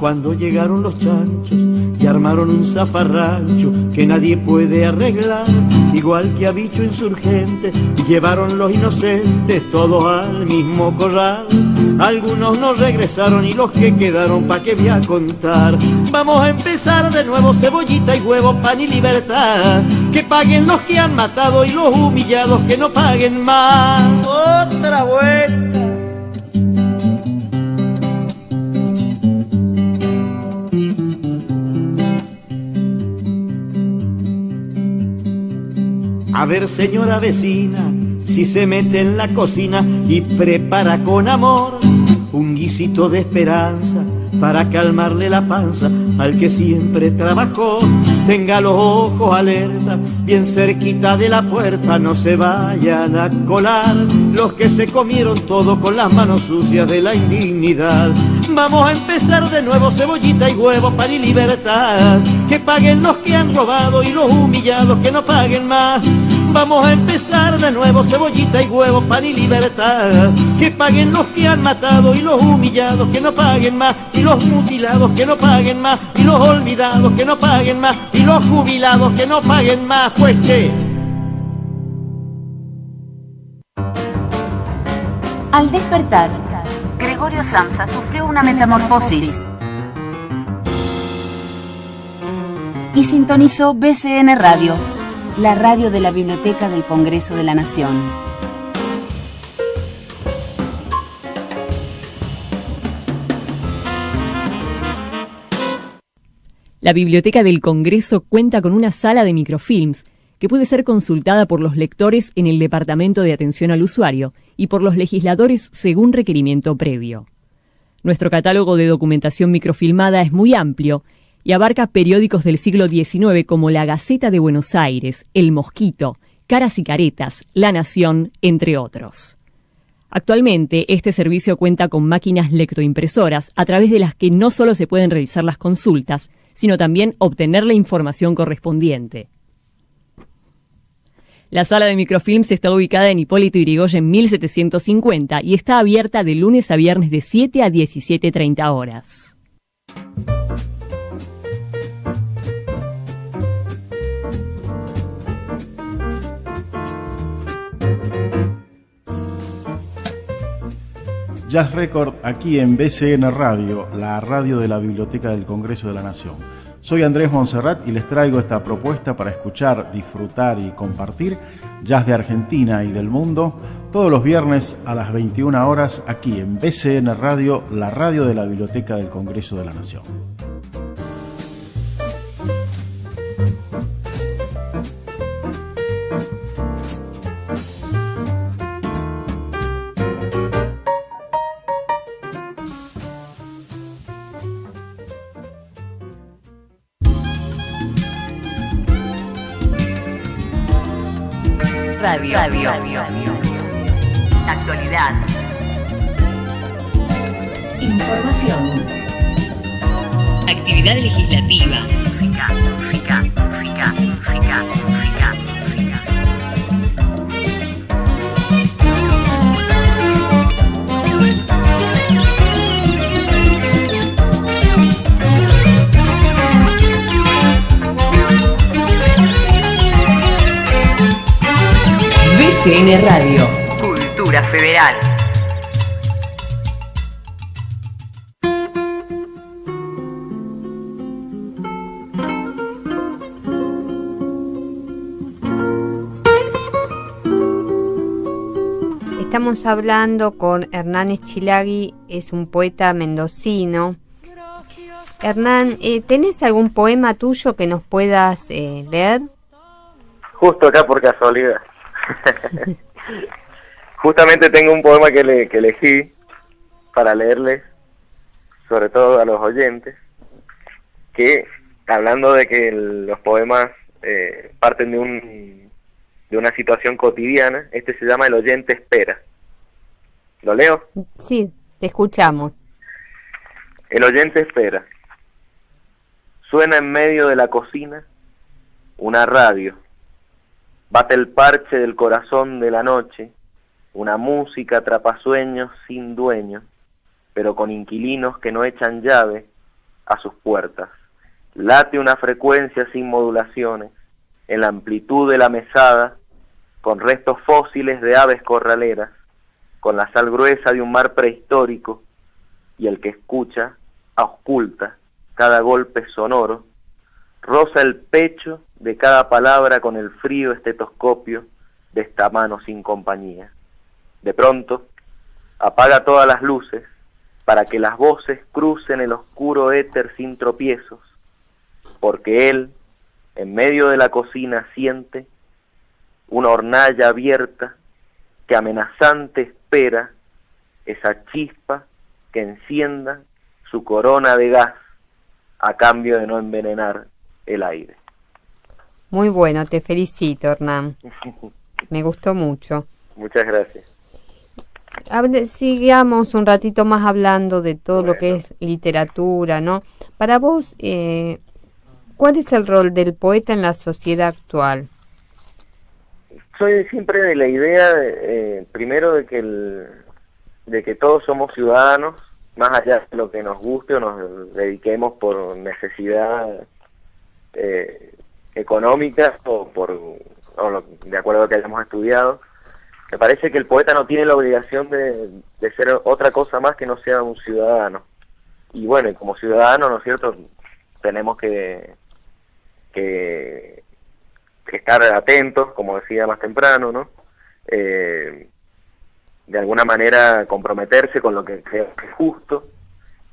cuando llegaron los chanchos y armaron un zafarrancho que nadie puede arreglar, igual que a bicho insurgente, llevaron los inocentes todos al mismo corral. Algunos no regresaron y los que quedaron pa' qué voy a contar. Vamos a empezar de nuevo, cebollita y huevo, pan y libertad. Que paguen los que han matado y los humillados que no paguen más. Otra vuelta. A ver, señora vecina, si se mete en la cocina y prepara con amor un guisito de esperanza para calmarle la panza al que siempre trabajó. Tenga los ojos alerta, bien cerquita de la puerta, no se vayan a colar los que se comieron todo con las manos sucias de la indignidad. Vamos a empezar de nuevo, cebollita y huevo, pan y libertad. Que paguen los que han robado y los humillados que no paguen más. Vamos a empezar de nuevo, cebollita y huevo, pan y libertad. Que paguen los que han matado y los humillados que no paguen más. Y los mutilados que no paguen más. Y los olvidados que no paguen más. Y los jubilados que no paguen más. Pues che. Al despertar, Gregorio Samsa sufrió una metamorfosis y sintonizó BCN Radio, la radio de la Biblioteca del Congreso de la Nación. La Biblioteca del Congreso cuenta con una sala de microfilms que puede ser consultada por los lectores en el Departamento de Atención al Usuario y por los legisladores según requerimiento previo. Nuestro catálogo de documentación microfilmada es muy amplio y abarca periódicos del siglo XIX como La Gaceta de Buenos Aires, El Mosquito, Caras y Caretas, La Nación, entre otros. Actualmente, este servicio cuenta con máquinas lectoimpresoras a través de las que no solo se pueden realizar las consultas, sino también obtener la información correspondiente. La sala de microfilms está ubicada en Hipólito Yrigoyen 1750 y está abierta de lunes a viernes de 7 a 17:30 horas. Jazz Record aquí en BCN Radio, la radio de la Biblioteca del Congreso de la Nación. Soy Andrés Monserrat y les traigo esta propuesta para escuchar, disfrutar y compartir jazz de Argentina y del mundo todos los viernes a las 21 horas aquí en BCN Radio, la radio de la Biblioteca del Congreso de la Nación. Radio. Actualidad. Información. Actividad legislativa. Música. BCN Radio. Cultura Federal. Estamos hablando con Hernán Eschilagui, es un poeta mendocino. Hernán, ¿tenés algún poema tuyo que nos puedas leer? Justo acá por casualidad. Justamente tengo un poema que elegí para leerles, sobre todo a los oyentes, que hablando de que los poemas parten de una situación cotidiana, este se llama El oyente espera. ¿Lo leo? Sí, te escuchamos. El oyente espera. Suena en medio de la cocina una radio. Bate el parche del corazón de la noche, una música atrapasueños sin dueño, pero con inquilinos que no echan llave, a sus puertas. Late una frecuencia sin modulaciones, en la amplitud de la mesada, con restos fósiles de aves corraleras, con la sal gruesa de un mar prehistórico, y el que escucha ausculta cada golpe sonoro, roza el pecho de cada palabra con el frío estetoscopio de esta mano sin compañía. De pronto, apaga todas las luces para que las voces crucen el oscuro éter sin tropiezos, porque él, en medio de la cocina, siente una hornalla abierta que amenazante espera esa chispa que encienda su corona de gas a cambio de no envenenar el aire. Muy bueno, te felicito, Hernán. Me gustó mucho. Muchas gracias. Sigamos un ratito más hablando de todo lo que es literatura, ¿no? Para vos, ¿cuál es el rol del poeta en la sociedad actual? Soy siempre de la idea, primero, de que todos somos ciudadanos, más allá de lo que nos guste o nos dediquemos por necesidad económica o de acuerdo a lo que hayamos estudiado. Me parece que el poeta no tiene la obligación de ser otra cosa más que no sea un ciudadano. Y bueno, y como ciudadano, ¿no es cierto?, tenemos que estar atentos, como decía más temprano, ¿no? De alguna manera comprometerse con lo que creo que es justo,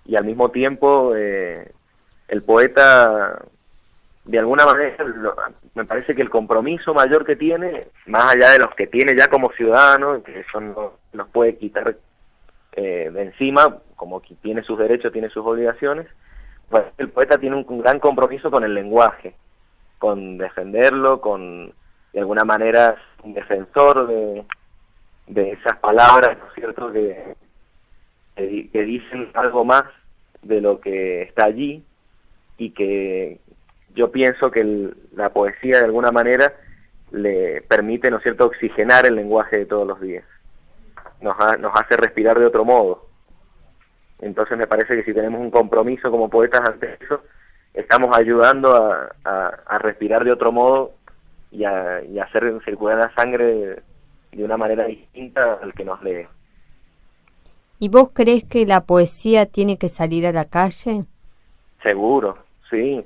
y al mismo tiempo el poeta, de alguna manera, me parece que el compromiso mayor que tiene, más allá de los que tiene ya como ciudadano, que eso no nos puede quitar de encima, como que tiene sus derechos, tiene sus obligaciones, pues el poeta tiene un gran compromiso con el lenguaje, con defenderlo, con de alguna manera un defensor de esas palabras, ¿no es cierto?, que dicen algo más de lo que está allí, y que yo pienso que la poesía de alguna manera le permite, ¿no es cierto?, oxigenar el lenguaje de todos los días, nos hace respirar de otro modo. Entonces me parece que si tenemos un compromiso como poetas ante eso, estamos ayudando a respirar de otro modo y a hacer circular la sangre de una manera distinta al que nos lee. ¿Y vos crees que la poesía tiene que salir a la calle? Seguro, sí.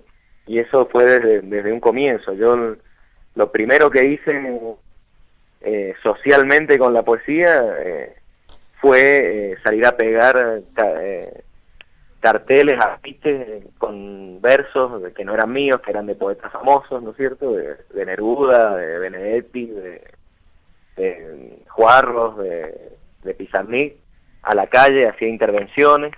Y eso fue desde un comienzo. Yo lo primero que hice socialmente con la poesía fue salir a pegar carteles, afiches con versos que no eran míos, que eran de poetas famosos, ¿no es cierto?, de Neruda, de Benedetti, de Juarros, de Pizarnik, a la calle, hacía intervenciones,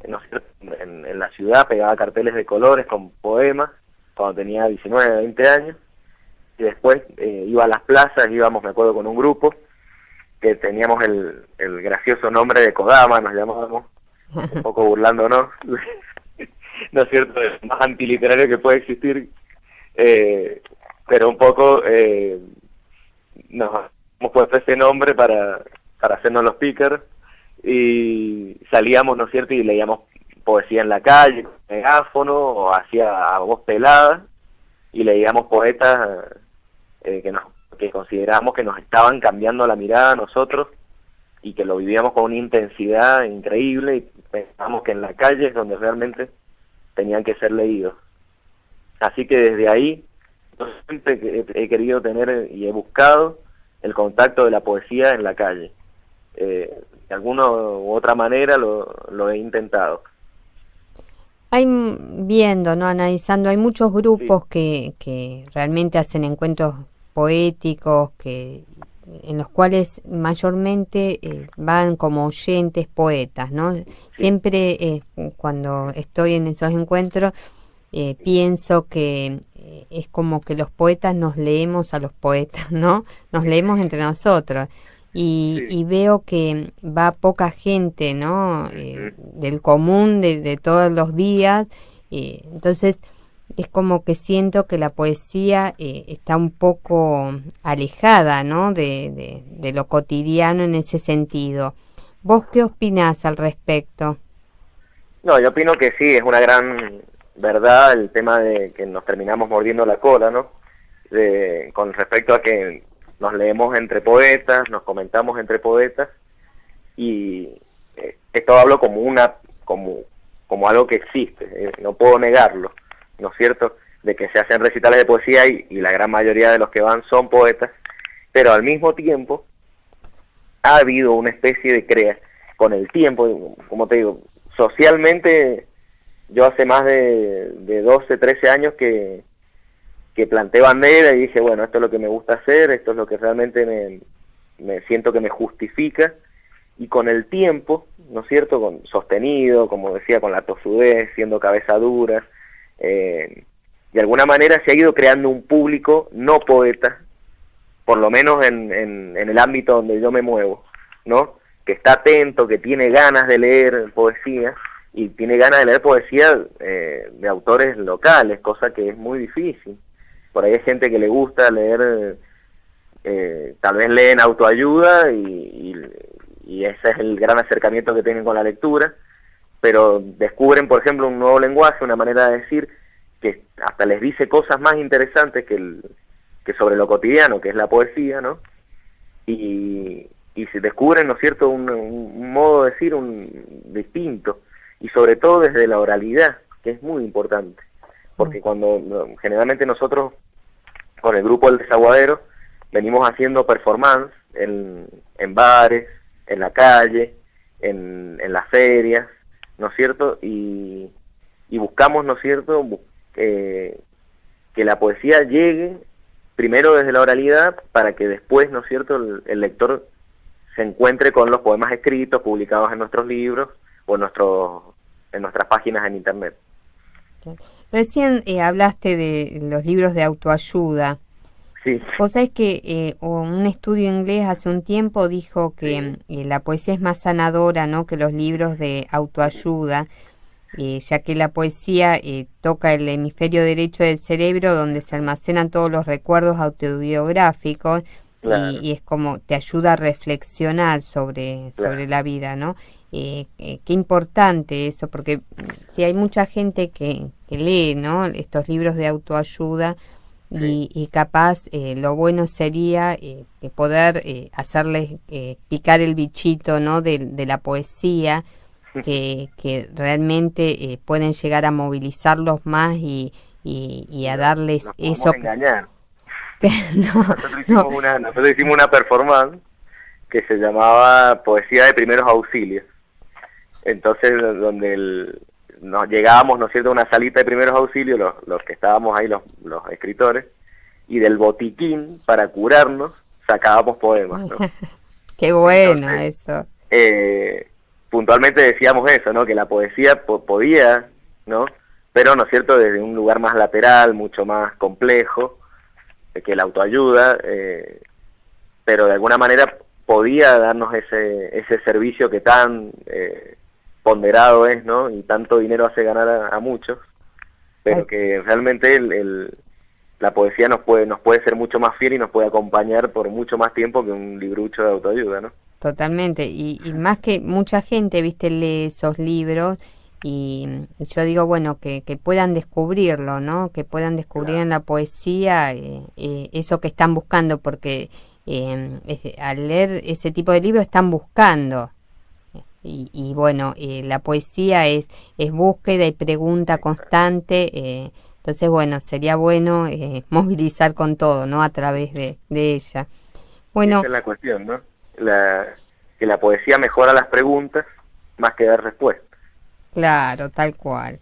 ¿no es cierto?, en la ciudad, pegaba carteles de colores con poemas, cuando tenía 19, 20 años, y después iba a las plazas, íbamos, me acuerdo, con un grupo, que teníamos el gracioso nombre de Kodama, nos llamábamos, un poco burlándonos, ¿no es cierto?, el más antiliterario que puede existir, pero un poco nos hemos puesto ese nombre para hacernos los pícaros, y salíamos, ¿no es cierto?, y leíamos poesía en la calle, con megáfono, o hacía a voz pelada, y leíamos poetas que consideramos que nos estaban cambiando la mirada a nosotros, y que lo vivíamos con una intensidad increíble, y pensamos que en la calle es donde realmente tenían que ser leídos. Así que desde ahí yo siempre he querido tener y he buscado el contacto de la poesía en la calle. De alguna u otra manera lo he intentado. Analizando, hay muchos grupos que realmente hacen encuentros poéticos, en los cuales mayormente van como oyentes poetas, ¿no? Sí. Siempre cuando estoy en esos encuentros pienso que es como que los poetas nos leemos a los poetas, ¿no? Nos leemos entre nosotros. Y veo que va poca gente, ¿no? Del común, de todos los días. Entonces es como que siento que la poesía está un poco alejada, ¿no?, de lo cotidiano en ese sentido. ¿Vos qué opinás al respecto? No, yo opino que sí, es una gran verdad el tema de que nos terminamos mordiendo la cola, ¿no? Con respecto a que nos leemos entre poetas, nos comentamos entre poetas, y esto hablo como algo que existe, no puedo negarlo, ¿no es cierto?, de que se hacen recitales de poesía y la gran mayoría de los que van son poetas, pero al mismo tiempo ha habido una especie de con el tiempo, como te digo, socialmente yo hace más de 12, 13 años que planté bandera y dije, bueno, esto es lo que me gusta hacer, esto es lo que realmente me siento que me justifica, y con el tiempo, ¿no es cierto?, sostenido, como decía, con la tosudez, siendo cabeza dura, de alguna manera se ha ido creando un público no poeta, por lo menos en el ámbito donde yo me muevo, ¿no?, que está atento, que tiene ganas de leer poesía, y tiene ganas de leer poesía de autores locales, cosa que es muy difícil. Por ahí hay gente que le gusta leer, tal vez leen autoayuda y ese es el gran acercamiento que tienen con la lectura, pero descubren, por ejemplo, un nuevo lenguaje, una manera de decir que hasta les dice cosas más interesantes que sobre lo cotidiano, que es la poesía, ¿no? Y se descubren, ¿no es cierto?, un modo de decir distinto, y sobre todo desde la oralidad, que es muy importante, porque generalmente nosotros con el grupo El Desaguadero venimos haciendo performance en bares, en la calle, en las ferias, ¿no es cierto?, y buscamos, ¿no es cierto?, que la poesía llegue primero desde la oralidad para que después, ¿no es cierto?, el lector se encuentre con los poemas escritos, publicados en nuestros libros o en nuestras páginas en internet. Recién hablaste de los libros de autoayuda. Sí. Vos sabés que un estudio inglés hace un tiempo dijo que la poesía es más sanadora, ¿no?, que los libros de autoayuda, ya que la poesía toca el hemisferio derecho del cerebro, donde se almacenan todos los recuerdos autobiográficos. Claro. Y es como te ayuda a reflexionar sobre la vida, ¿no? Qué importante eso, porque si hay mucha gente que lee, ¿no?, estos libros de autoayuda, y capaz lo bueno sería poder hacerles picar el bichito, ¿no?, de la poesía, que realmente pueden llegar a movilizarlos más y a darles eso. Engañar. Nosotros hicimos una performance que se llamaba Poesía de Primeros Auxilios. Entonces, donde nos llegábamos, ¿no es cierto?, a una salita de primeros auxilios, los que estábamos ahí, los escritores, y del botiquín, para curarnos, sacábamos poemas, ¿no? Qué bueno. Entonces, eso. Puntualmente decíamos eso, ¿no?, que la poesía podía, ¿no?, pero, ¿no es cierto?, desde un lugar más lateral, mucho más complejo, que la autoayuda, pero de alguna manera podía darnos ese servicio que tan ponderado es, ¿no?, y tanto dinero hace ganar a muchos, pero que realmente la poesía nos puede ser mucho más fiel y nos puede acompañar por mucho más tiempo que un librucho de autoayuda, ¿no? Totalmente, y más que mucha gente, viste, lee esos libros, y yo digo, bueno, que puedan descubrirlo, ¿no?, que puedan descubrir en la poesía eso que están buscando, porque al leer ese tipo de libros están buscando, y bueno, la poesía es búsqueda y pregunta constante, entonces bueno, sería bueno movilizar con todo, ¿no?, a través de ella. Bueno, esa es la cuestión, ¿no?, que la poesía mejora las preguntas más que dar respuestas. Claro, tal cual.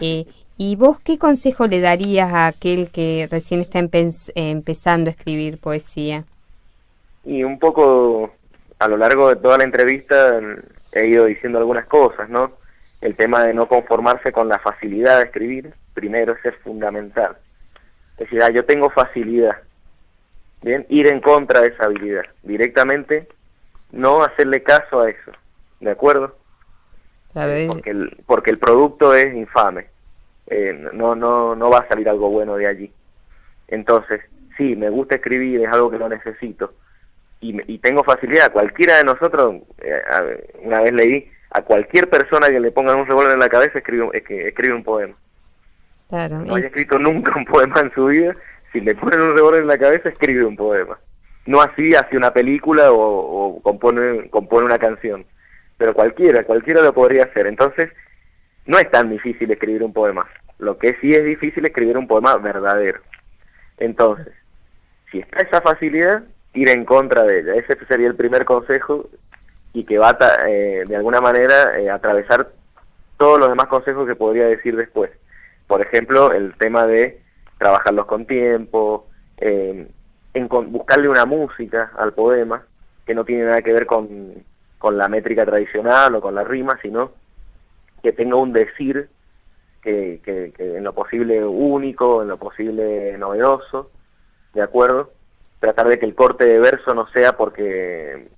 ¿Y vos qué consejo le darías a aquel que recién está empezando a escribir poesía? Y un poco a lo largo de toda la entrevista he ido diciendo algunas cosas, ¿no? El tema de no conformarse con la facilidad de escribir, primero, ese es fundamental. Es decir, yo tengo facilidad, ¿bien? Ir en contra de esa habilidad, directamente no hacerle caso a eso, ¿de acuerdo? Claro, porque el producto es infame, no va a salir algo bueno de allí. Entonces, sí, me gusta escribir, es algo que lo necesito, y tengo facilidad. Cualquiera de nosotros, una vez leí, a cualquier persona que le pongan un revólver en la cabeza escribe un poema. Claro, No haya escrito nunca un poema en su vida, si le ponen un revólver en la cabeza, escribe un poema. No así hace una película o compone una canción, pero cualquiera lo podría hacer. Entonces, no es tan difícil escribir un poema. Lo que sí es difícil es escribir un poema verdadero. Entonces, si está esa facilidad, ir en contra de ella. Ese sería el primer consejo, y que va de alguna manera atravesar todos los demás consejos que podría decir después. Por ejemplo, el tema de trabajarlos con tiempo, buscarle una música al poema que no tiene nada que ver con la métrica tradicional o con la rima, sino que tenga un decir que en lo posible único, en lo posible novedoso, ¿de acuerdo? Tratar de que el corte de verso no sea porque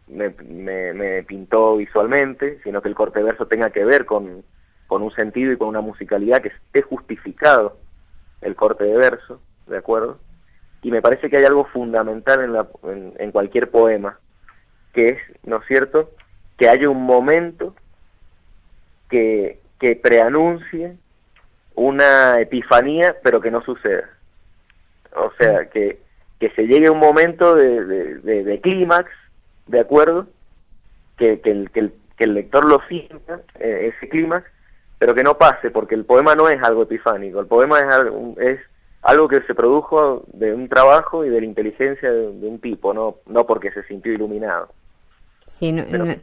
me pintó visualmente, sino que el corte de verso tenga que ver con un sentido y con una musicalidad, que esté justificado el corte de verso, ¿de acuerdo? Y me parece que hay algo fundamental en cualquier poema, que es, ¿no es cierto?, que haya un momento que preanuncie una epifanía, pero que no suceda. O sea, que se llegue a un momento de clímax, ¿de acuerdo? Que el lector lo sienta, ese clímax, pero que no pase, porque el poema no es algo epifánico, el poema es algo que se produjo de un trabajo y de la inteligencia de un tipo, no porque se sintió iluminado. Sí,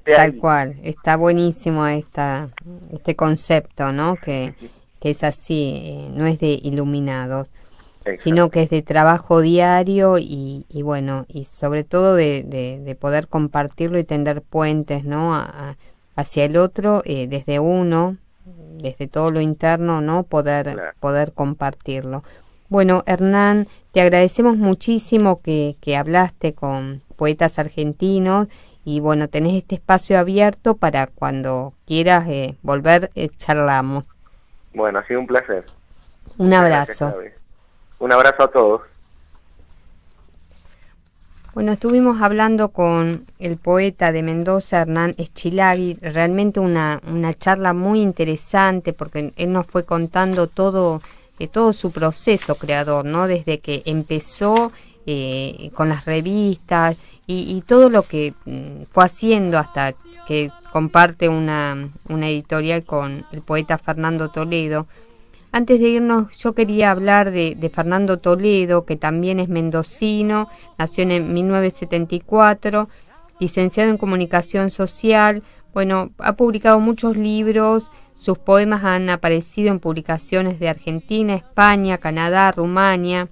tal cual, está buenísimo este concepto, ¿no? Que es así, no es de iluminados, exacto, sino que es de trabajo diario y bueno, y sobre todo de poder compartirlo y tender puentes, ¿no? Hacia el otro, desde uno, desde todo lo interno, ¿no? Poder compartirlo. Bueno, Hernán, te agradecemos muchísimo que hablaste con poetas argentinos y bueno, tenés este espacio abierto para cuando quieras volver, charlamos. Bueno, ha sido un placer. Un abrazo. Un abrazo a todos. Bueno, estuvimos hablando con el poeta de Mendoza, Hernán Eschilagui, realmente una charla muy interesante porque él nos fue contando todo su proceso creador, ¿no? Desde que empezó con las revistas y todo lo que fue haciendo hasta que comparte una editorial con el poeta Fernando Toledo. Antes de irnos, yo quería hablar de Fernando Toledo, que también es mendocino, nació en 1974, licenciado en Comunicación Social. Bueno, ha publicado muchos libros, sus poemas han aparecido en publicaciones de Argentina, España, Canadá, Rumania.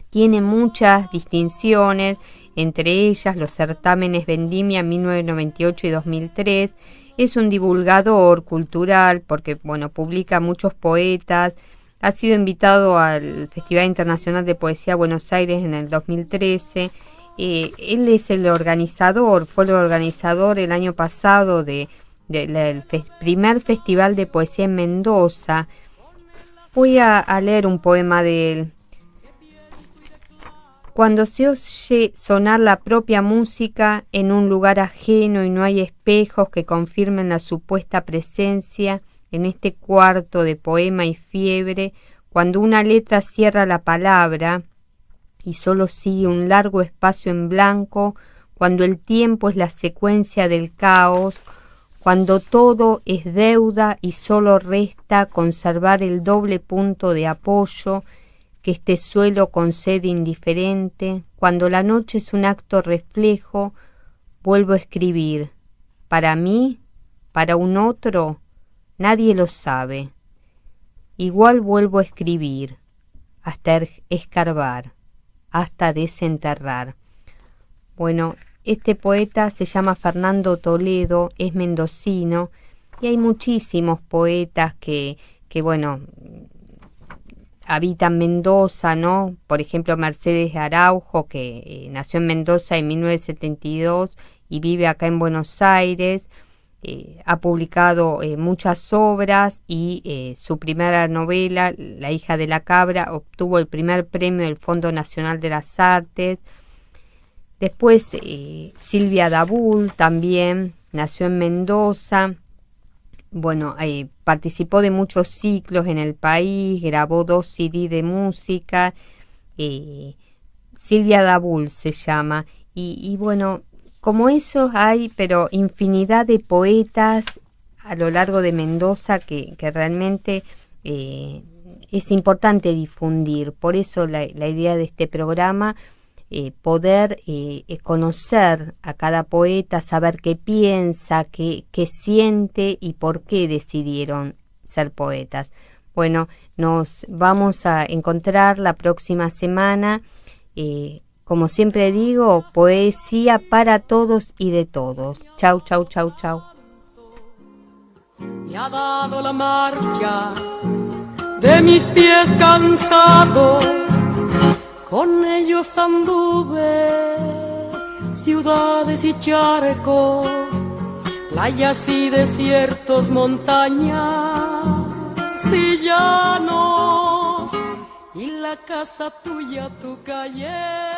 Tiene muchas distinciones, entre ellas los certámenes Vendimia 1998 y 2003. Es un divulgador cultural porque, bueno, publica muchos poetas. Ha sido invitado al Festival Internacional de Poesía Buenos Aires en el 2013. Él es el organizador, fue el organizador el año pasado del primer Festival de Poesía en Mendoza. Voy a leer un poema de él. Cuando se oye sonar la propia música en un lugar ajeno y no hay espejos que confirmen la supuesta presencia en este cuarto de poema y fiebre, cuando una letra cierra la palabra y solo sigue un largo espacio en blanco, cuando el tiempo es la secuencia del caos, cuando todo es deuda y solo resta conservar el doble punto de apoyo que este suelo concede indiferente, cuando la noche es un acto reflejo, vuelvo a escribir. Para mí, para un otro, nadie lo sabe. Igual vuelvo a escribir, hasta escarbar, hasta desenterrar. Bueno, este poeta se llama Fernando Toledo, es mendocino, y hay muchísimos poetas que bueno, habitan Mendoza, ¿no? Por ejemplo, Mercedes Araujo, que nació en Mendoza en 1972 y vive acá en Buenos Aires. Ha publicado muchas obras y su primera novela, La hija de la cabra, obtuvo el primer premio del Fondo Nacional de las Artes. Después Silvia Dabul también nació en Mendoza, bueno, participó de muchos ciclos en el país, grabó 2 CD de música, Silvia Dabul se llama, y bueno, como esos hay, pero infinidad de poetas a lo largo de Mendoza que realmente es importante difundir. Por eso la idea de este programa, poder conocer a cada poeta, saber qué piensa, qué siente y por qué decidieron ser poetas. Bueno, nos vamos a encontrar la próxima semana. Como siempre digo, poesía para todos y de todos. Chau, chau, chau, chau. Me ha dado la marcha de mis pies cansados, con ellos anduve ciudades y charcos, playas y desiertos, montañas y llanos, y la casa tuya, tu calle.